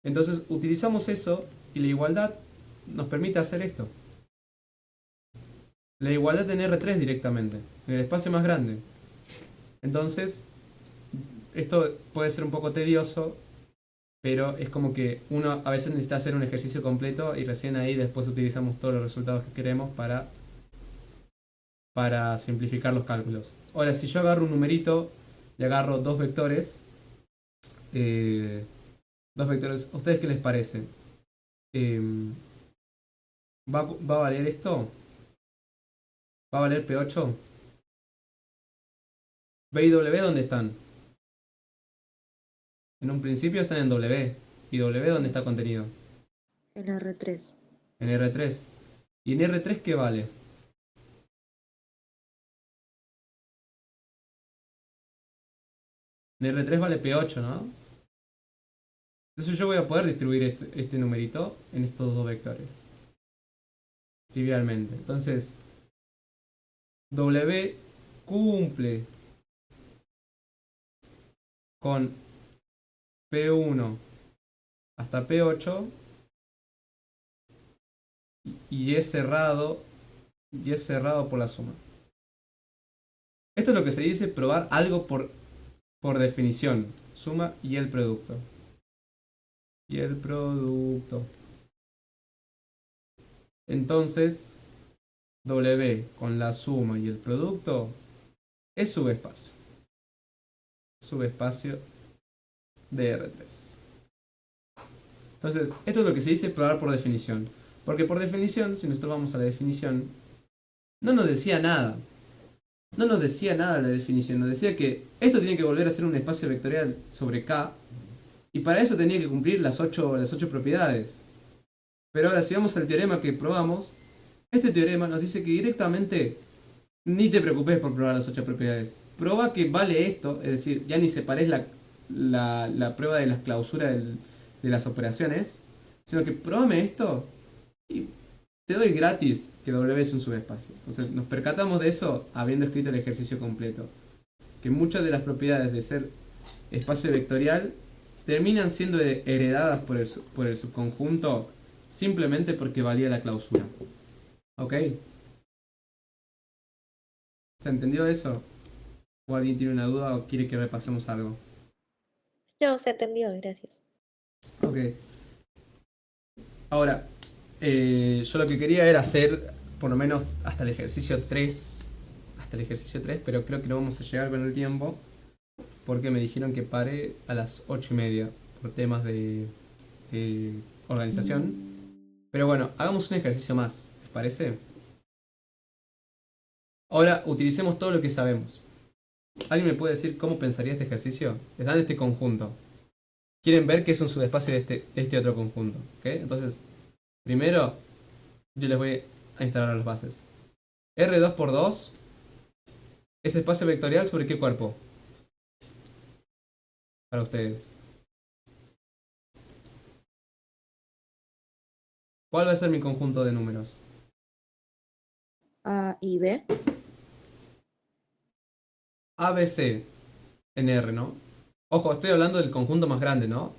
Entonces utilizamos eso y la igualdad nos permite hacer esto. La igualdad en R3 directamente, en el espacio más grande. Entonces, esto puede ser un poco tedioso, pero es como que uno a veces necesita hacer un ejercicio completo y recién ahí después utilizamos todos los resultados que queremos para simplificar los cálculos. Ahora, si yo agarro un numerito, le agarro dos vectores, ¿a ustedes qué les parece? ¿Va a valer esto? ¿Va a valer P8? ¿B y W dónde están? En un principio están en W. ¿Y W dónde está contenido? En R3. En R3. ¿Y en R3 qué vale? En R3 vale P8, ¿no? Entonces yo voy a poder distribuir este numerito en estos dos vectores. Trivialmente. Entonces, W cumple con P1 hasta P8 y es cerrado por la suma. Esto es lo que se dice probar algo por definición. Suma y el producto. Y el producto. Entonces, W con la suma y el producto es subespacio. Subespacio de R3. Entonces, esto es lo que se dice probar por definición. Porque por definición, si nosotros vamos a la definición, no nos decía nada. No nos decía nada la definición. Nos decía que esto tiene que volver a ser un espacio vectorial sobre K. Y para eso tenía que cumplir las 8 propiedades. Pero ahora, si vamos al teorema que probamos, este teorema nos dice que directamente ni te preocupes por probar las 8 propiedades. Proba que vale esto, es decir, ya ni separes la prueba de las clausuras de las operaciones, sino que probame esto y te doy gratis que W es un subespacio. Entonces nos percatamos de eso habiendo escrito el ejercicio completo. Que muchas de las propiedades de ser espacio vectorial terminan siendo heredadas por el subconjunto simplemente porque valía la clausura. ¿Ok? ¿Se entendió eso? ¿O alguien tiene una duda o quiere que repasemos algo? No, se entendió, gracias. Ok. Ahora, yo lo que quería era hacer por lo menos hasta el ejercicio 3. Hasta el ejercicio 3, pero creo que no vamos a llegar con el tiempo. Porque me dijeron que pare a las 8:30 por temas de organización. Pero bueno, hagamos un ejercicio más, ¿les parece? Ahora utilicemos todo lo que sabemos. ¿Alguien me puede decir cómo pensaría este ejercicio? Les dan este conjunto. Quieren ver qué es un subespacio de este otro conjunto. ¿Ok? Entonces, primero, yo les voy a instalar las bases. R2 por 2 es espacio vectorial sobre qué cuerpo? Para ustedes. ¿Cuál va a ser mi conjunto de números? A y B. ABC en R, ¿no? Ojo, estoy hablando del conjunto más grande, ¿no?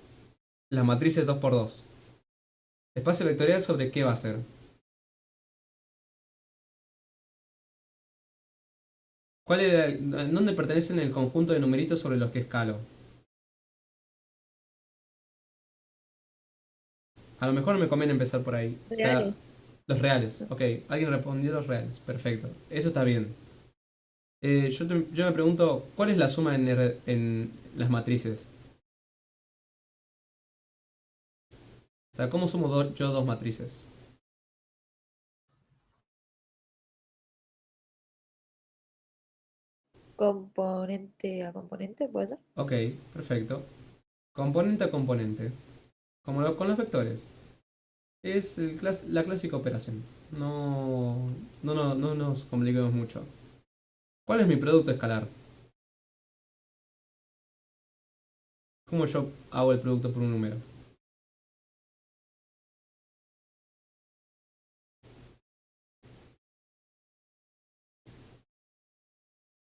Las matrices 2×2. Espacio vectorial sobre qué va a ser. ¿Cuál era ¿Dónde pertenecen el conjunto de numeritos sobre los que escalo? A lo mejor me conviene empezar por ahí. O sea, Reales. los reales. Ok, alguien respondió los reales. Perfecto. Eso está bien. Yo me pregunto, ¿cuál es la suma en las matrices? O sea, ¿cómo sumo yo dos matrices? Componente a componente, ¿puede ser? Ok, perfecto. Componente a componente. Como con los vectores. Es la clásica operación. No nos compliquemos mucho. ¿Cuál es mi producto escalar? ¿Cómo yo hago el producto por un número?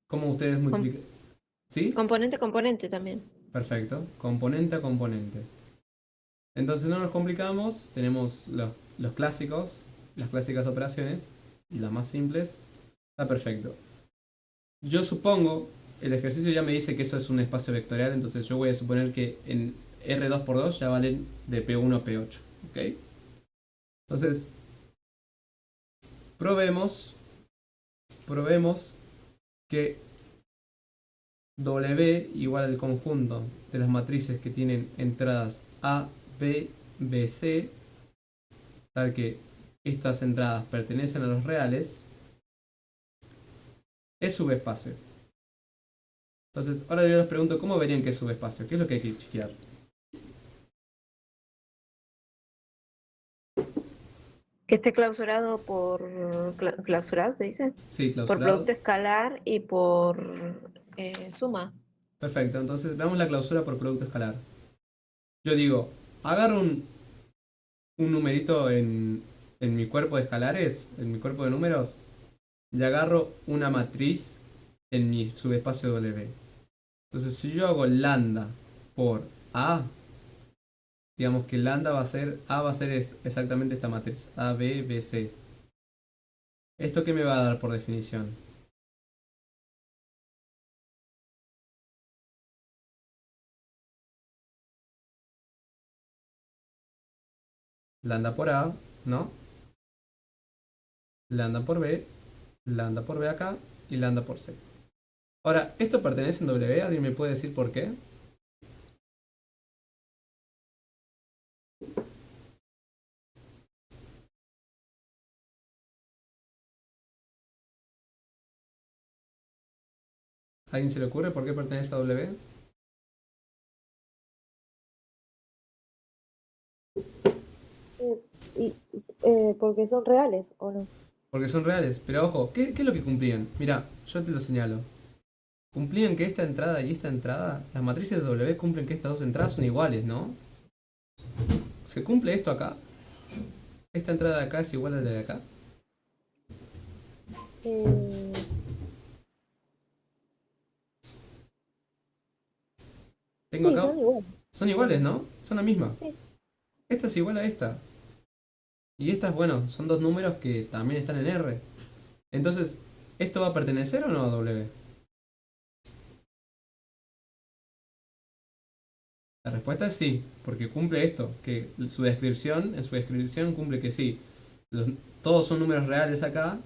¿Cómo ustedes Com- multiplican? ¿Sí? componente, componente también. Perfecto. Componente a componente. Entonces no nos complicamos. Tenemos los clásicos, las clásicas operaciones y las más simples. Está perfecto. Yo supongo, el ejercicio ya me dice que eso es un espacio vectorial, entonces yo voy a suponer que en R2×2 ya valen de P1 a P8. ¿Ok? Entonces, probemos que W igual al conjunto de las matrices que tienen entradas A, B, B, C, tal que estas entradas pertenecen a los reales, es subespacio. Entonces, ahora yo les pregunto, ¿cómo verían que es subespacio? ¿Qué es lo que hay que chequear? Que esté clausurado por... ¿Clausurado se dice? Sí, Por clausurado. producto escalar y por suma. Perfecto, entonces veamos la clausura por producto escalar. Yo digo, agarro un numerito en mi cuerpo de escalares, en mi cuerpo de números, y agarro una matriz en mi subespacio W. Entonces, si yo hago lambda por A, digamos que lambda va a ser, A va a ser exactamente esta matriz, A, B, B, C. ¿Esto qué me va a dar por definición? Lambda por A, ¿no? Lambda por B, lambda por B acá y lambda por C. Ahora, ¿esto pertenece en W? ¿Alguien me puede decir por qué? ¿A alguien se le ocurre por qué pertenece a W? Porque son reales, ¿o no? Porque son reales. Pero ojo, ¿qué es lo que cumplían? Mira, yo te lo señalo. Cumplían que esta entrada y esta entrada, las matrices de W cumplen que estas dos entradas son iguales, ¿no? ¿Se cumple esto acá? ¿Esta entrada de acá es igual a la de acá? Eh, Tengo sí, acá. son iguales. Son iguales, ¿no? Son la misma. Sí. Esta es igual a esta. Y estas, bueno, son dos números que también están en R. Entonces, ¿esto va a pertenecer o no a W? La respuesta es sí, porque cumple esto, que en su descripción cumple que sí. Todos son números reales acá,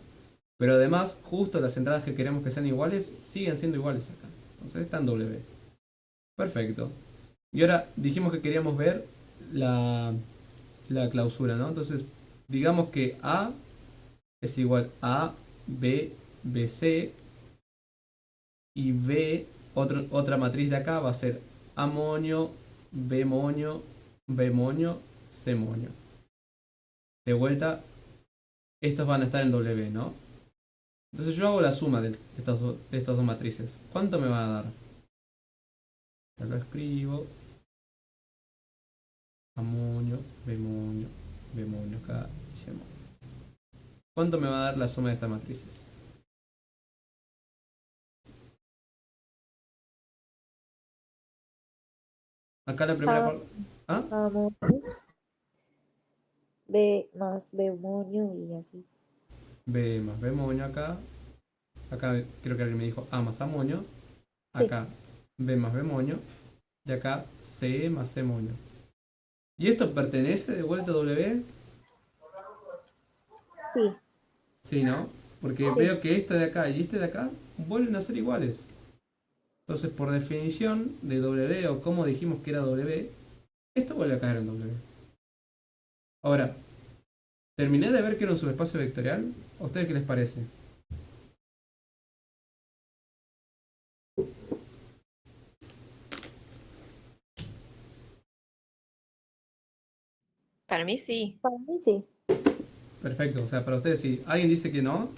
pero además, justo las entradas que queremos que sean iguales, siguen siendo iguales acá. Entonces está en W. Perfecto. Y ahora dijimos que queríamos ver la clausura, ¿no? Entonces, digamos que A es igual a B, BC, y B, otra matriz de acá va a ser amonio, bemonio, bemonio, semonio. De vuelta, estos van a estar en W, ¿no? Entonces yo hago la suma de estas dos matrices. ¿Cuánto me va a dar? Ya lo escribo. Amonio, bemonio, bemonio acá y semonio. ¿Cuánto me va a dar la suma de estas matrices? Acá la primera A, parte. ¿Ah? A moño, B más B moño y así. B más B moño acá. Acá creo que alguien me dijo A más A moño. Sí, Acá B más B moño. Y acá C más C moño. ¿Y esto pertenece de vuelta a W? sí, Sí, ¿no? Porque sí. veo que este de acá y este de acá vuelven a ser iguales. Entonces, por definición de W, o como dijimos que era W, esto vuelve a caer en W. Ahora, ¿terminé de ver que era un subespacio vectorial? ¿A ustedes qué les parece? Para mí sí. Para mí sí. Perfecto, o sea, para ustedes sí. ¿Alguien dice que no?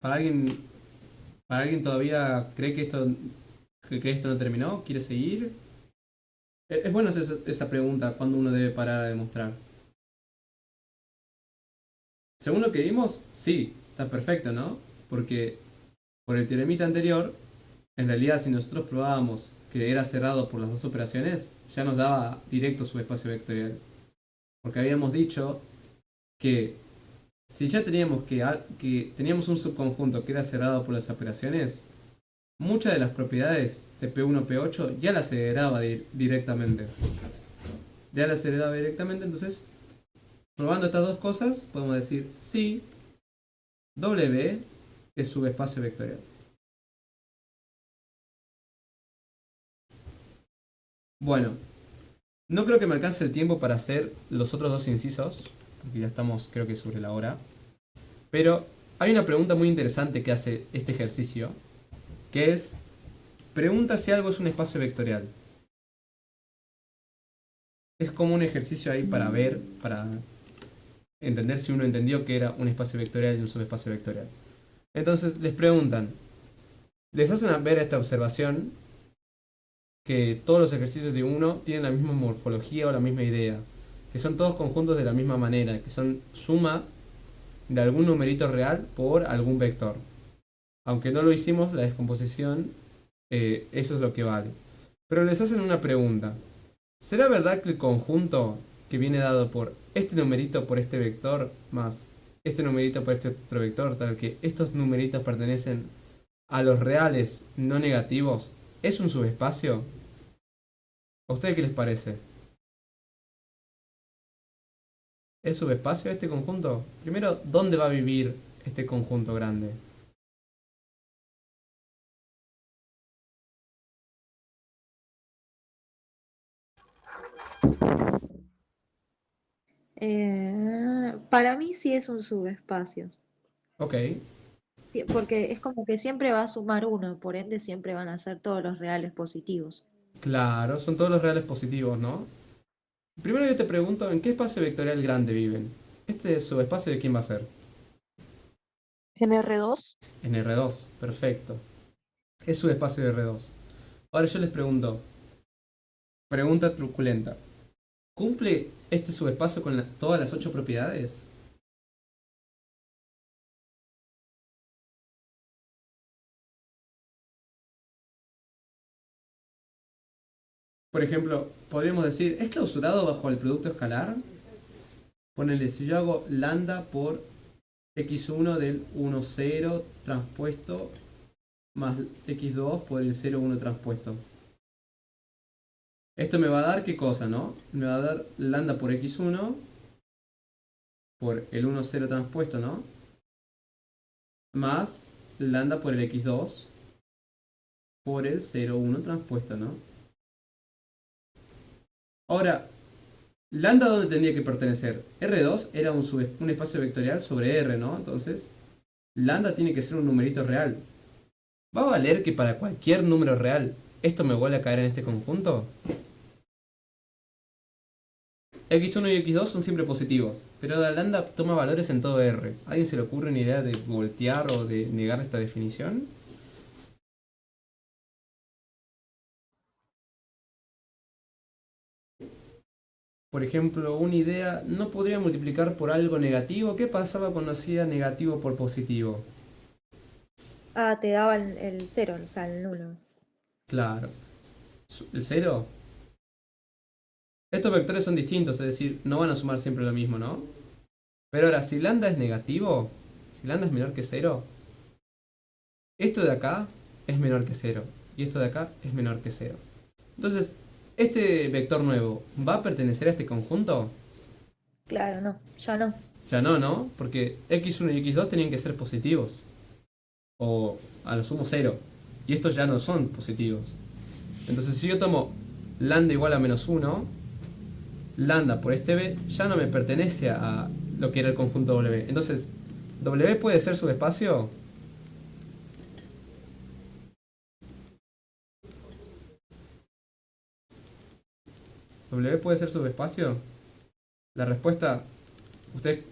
¿Para alguien, para alguien todavía cree que esto no terminó? ¿Quiere seguir? Es bueno hacer esa pregunta cuando uno debe parar a demostrar. Según lo que vimos, sí, está perfecto, ¿no? Porque por el teoremita anterior, en realidad si nosotros probábamos que era cerrado por las dos operaciones, ya nos daba directo subespacio vectorial. Porque habíamos dicho que si ya teníamos que teníamos un subconjunto que era cerrado por las operaciones, muchas de las propiedades de P1, P8 ya las heredaba directamente. Ya las heredaba directamente, entonces, probando estas dos cosas, podemos decir sí, W es subespacio vectorial. Bueno, no creo que me alcance el tiempo para hacer los otros dos incisos, porque ya estamos creo que sobre la hora. Pero hay una pregunta muy interesante que hace este ejercicio, que es, pregunta si algo es un espacio vectorial. Es como un ejercicio ahí para ver, para entender si uno entendió que era un espacio vectorial y un subespacio vectorial. Entonces les preguntan, les hacen ver esta observación, que todos los ejercicios de uno tienen la misma morfología o la misma idea, que son todos conjuntos de la misma manera, que son suma de algún numerito real por algún vector. Aunque no lo hicimos, la descomposición, eso es lo que vale. Pero les hacen una pregunta. ¿Será verdad que el conjunto que viene dado por este numerito por este vector más este numerito por este otro vector, tal que estos numeritos pertenecen a los reales no negativos, es un subespacio? ¿A ustedes qué les parece? ¿Es subespacio este conjunto? Primero, ¿dónde va a vivir este conjunto grande? Para mí sí es un subespacio. Ok, Sí, porque es como que siempre va a sumar uno, por ende siempre van a ser todos los reales positivos. claro, son todos los reales positivos, ¿no? Primero yo te pregunto, ¿en qué espacio vectorial grande viven? ¿Este subespacio de quién va a ser? En R2, En R2, perfecto. Es subespacio de R2. Ahora yo les pregunto, pregunta truculenta. ¿Cumple este subespacio con todas las 8 propiedades? Por ejemplo, podríamos decir, ¿es clausurado bajo el producto escalar? Ponele, si yo hago lambda por x1 del 1, 0 transpuesto más x2 por el 0, 1 transpuesto. Esto me va a dar qué cosa, ¿no? Me va a dar lambda por x1 por el 1, 0 transpuesto, ¿no? Más lambda por el x2 por el 0, 1 transpuesto, ¿no? Ahora, lambda, ¿dónde tendría que pertenecer? R2 era un espacio vectorial sobre R, ¿no? Entonces, lambda tiene que ser un numerito real. ¿Va a valer que para cualquier número real esto me vuelve a caer en este conjunto? X1 y X2 son siempre positivos, pero la lambda toma valores en todo R. ¿A alguien se le ocurre una idea de voltear o de negar esta definición? Por ejemplo, una idea, ¿no podría multiplicar por algo negativo? ¿Qué pasaba cuando hacía negativo por positivo? Ah, te daba el cero, o sea, el nulo. Claro. el 0. Estos vectores son distintos, es decir, no van a sumar siempre lo mismo, ¿no? Pero ahora, si lambda es negativo, si lambda es menor que 0, esto de acá es menor que 0. Y esto de acá es menor que 0. Entonces, ¿este vector nuevo va a pertenecer a este conjunto? Claro, no, ya no. Ya no, ¿no? Porque x1 y x2 tenían que ser positivos. O a lo sumo 0. Y estos ya no son positivos. Entonces, si yo tomo lambda igual a menos 1, lambda por este b ya no me pertenece a lo que era el conjunto W. Entonces, ¿W puede ser subespacio? ¿W puede ser subespacio? La respuesta, ¿ustedes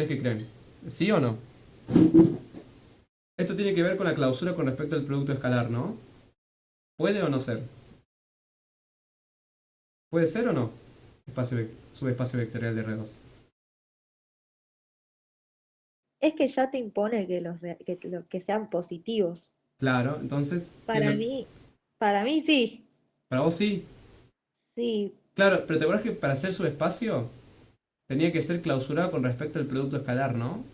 qué creen? ¿Sí o no? Esto tiene que ver con la clausura con respecto al producto escalar, ¿no? ¿Puede o no ser? ¿Puede ser o no? Subespacio vectorial de R2. Es que ya te impone que que sean positivos. Claro, entonces, ¿qué es Para mí, para mí sí. para vos sí? Sí, Claro, pero ¿te acuerdas que para ser subespacio tenía que ser clausurado con respecto al producto escalar, ¿no?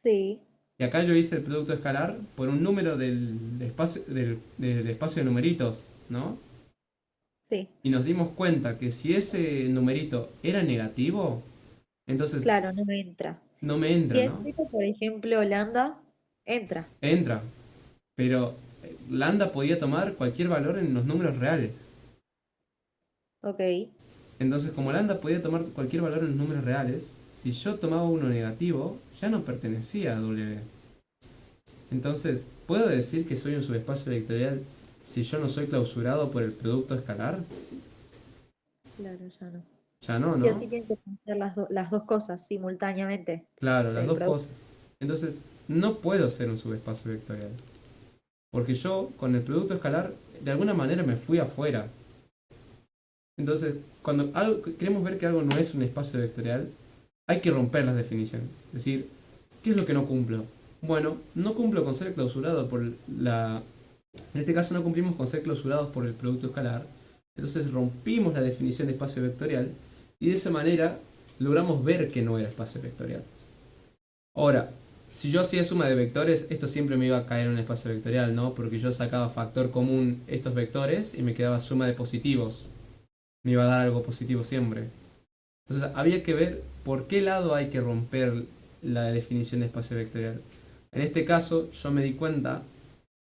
sí, Y acá yo hice el producto escalar por un número del espacio, del espacio de numeritos, ¿no? sí. Y nos dimos cuenta que si ese numerito era negativo, entonces Claro, no me entra. no me Si entra, es ¿no? tipo, por ejemplo, lambda, entra. Entra. Pero lambda podía tomar cualquier valor en los números reales. Ok, Entonces, como lambda podía tomar cualquier valor en los números reales, si yo tomaba uno negativo, ya no pertenecía a W. Entonces, ¿puedo decir que soy un subespacio vectorial si yo no soy clausurado por el producto escalar? claro, ya no. Ya no, Y así ¿no? tienen que hacer las dos cosas simultáneamente. Claro, las El dos producto. cosas. Entonces, no puedo ser un subespacio vectorial. Porque yo, con el producto escalar, de alguna manera me fui afuera. Entonces, cuando queremos ver que algo no es un espacio vectorial, hay que romper las definiciones. Es decir, ¿qué es lo que no cumplo? Bueno, no cumplo con ser clausurado por la... En este caso no cumplimos con ser clausurados por el producto escalar. Entonces rompimos la definición de espacio vectorial y de esa manera logramos ver que no era espacio vectorial. Ahora, si yo hacía suma de vectores, esto siempre me iba a caer en un espacio vectorial, ¿no? Porque yo sacaba factor común estos vectores y me quedaba suma de positivos. Me iba a dar algo positivo siempre. Entonces había que ver por qué lado hay que romper la definición de espacio vectorial. En este caso yo me di cuenta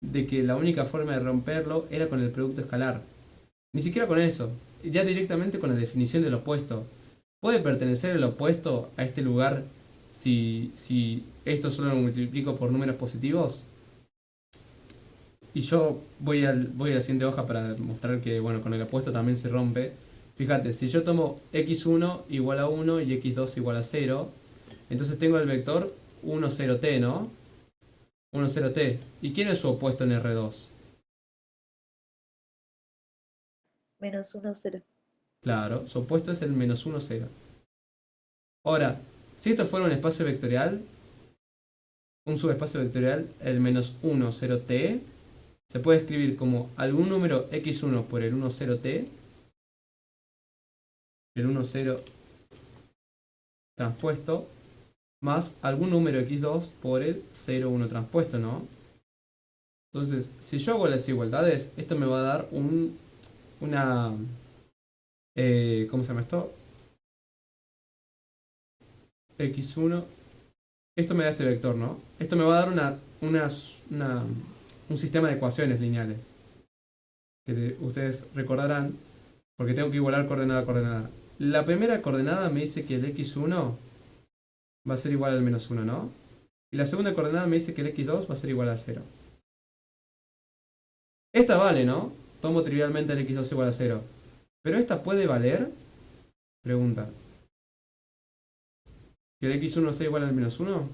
de que la única forma de romperlo era con el producto escalar. Ni siquiera con eso, ya directamente con la definición del opuesto. ¿Puede pertenecer el opuesto a este lugar si esto solo lo multiplico por números positivos? Y yo voy a la siguiente hoja para mostrar que bueno, con el opuesto también se rompe. Fíjate, si yo tomo x1 igual a 1 y x2 igual a 0, entonces tengo el vector 1, 0t, ¿no? 1, 0t. ¿Y quién es su opuesto en R2? -1, 0. Claro, su opuesto es el menos 1, 0. Ahora, si esto fuera un espacio vectorial, un subespacio vectorial, el menos 1, 0t, se puede escribir como algún número x1 por el 1, 0t, el 1, 0 transpuesto, más algún número x2 por el 0, 1 transpuesto, ¿no? Entonces, si yo hago las desigualdades, esto me va a dar una... ¿cómo se llama esto? x1. Esto me da este vector, ¿no? Esto me va a dar un sistema de ecuaciones lineales. Que ustedes recordarán, porque tengo que igualar coordenada a coordenada. La primera coordenada me dice que el x1 va a ser igual al menos 1, ¿no? Y la segunda coordenada me dice que el x2 va a ser igual a 0. Esta vale, ¿no? Tomo trivialmente el x2 igual a 0. ¿Pero esta puede valer? Pregunta. ¿Que el x1 sea igual al menos 1?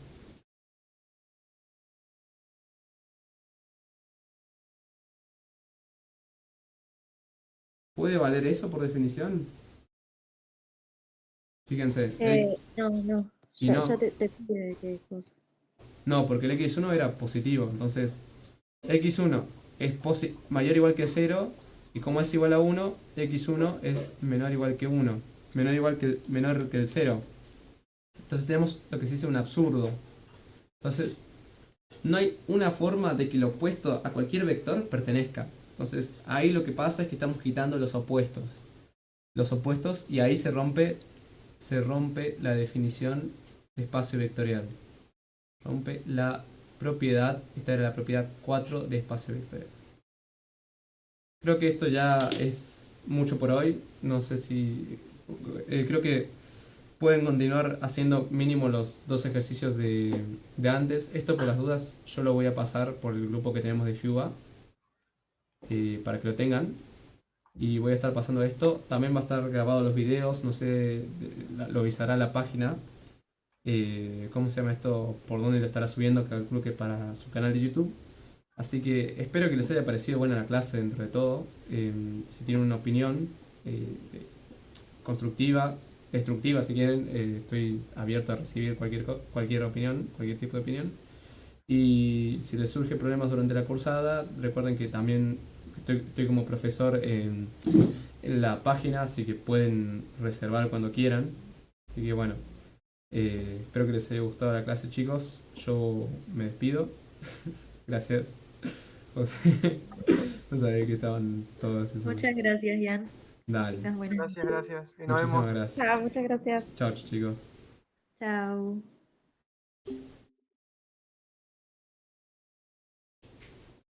¿Puede valer eso por definición? Fíjense. No. Y Ya, no. ya te pide qué cosa. No, porque el x1 era positivo. Entonces, x1 es mayor o igual que 0, y como es igual a 1, x1 es menor o igual que 1, menor que el 0. Entonces tenemos lo que se dice un absurdo. Entonces, no hay una forma de que lo opuesto a cualquier vector pertenezca. Entonces, ahí lo que pasa es que estamos quitando los opuestos. Y ahí se rompe la definición de espacio vectorial. Rompe la propiedad, esta era la propiedad 4 de espacio vectorial. Creo que esto ya es mucho por hoy. No sé si... creo que pueden continuar haciendo mínimo los 2 ejercicios de antes. Esto por las dudas yo lo voy a pasar por el grupo que tenemos de Fuga. Para que lo tengan. Y voy a estar pasando esto. También va a estar grabado los videos. No sé, lo avisará la página. ¿Cómo se llama esto? Por dónde lo estará subiendo. Calculo que para su canal de YouTube. Así que espero que les haya parecido buena la clase dentro de todo. Si tienen una opinión constructiva, destructiva si quieren, estoy abierto a recibir cualquier opinión, cualquier tipo de opinión. Y si les surgen problemas durante la cursada, recuerden que también estoy como profesor en la página, así que pueden reservar cuando quieran. Así que bueno, espero que les haya gustado la clase, chicos. Yo me despido. Gracias. José, no sabía que estaban todos esos. Muchas gracias, Ian. Dale. Tengas buenas Gracias, noches. gracias. Y nos Muchísimas vemos. gracias. Chao, muchas gracias. Chao, chicos. Chao.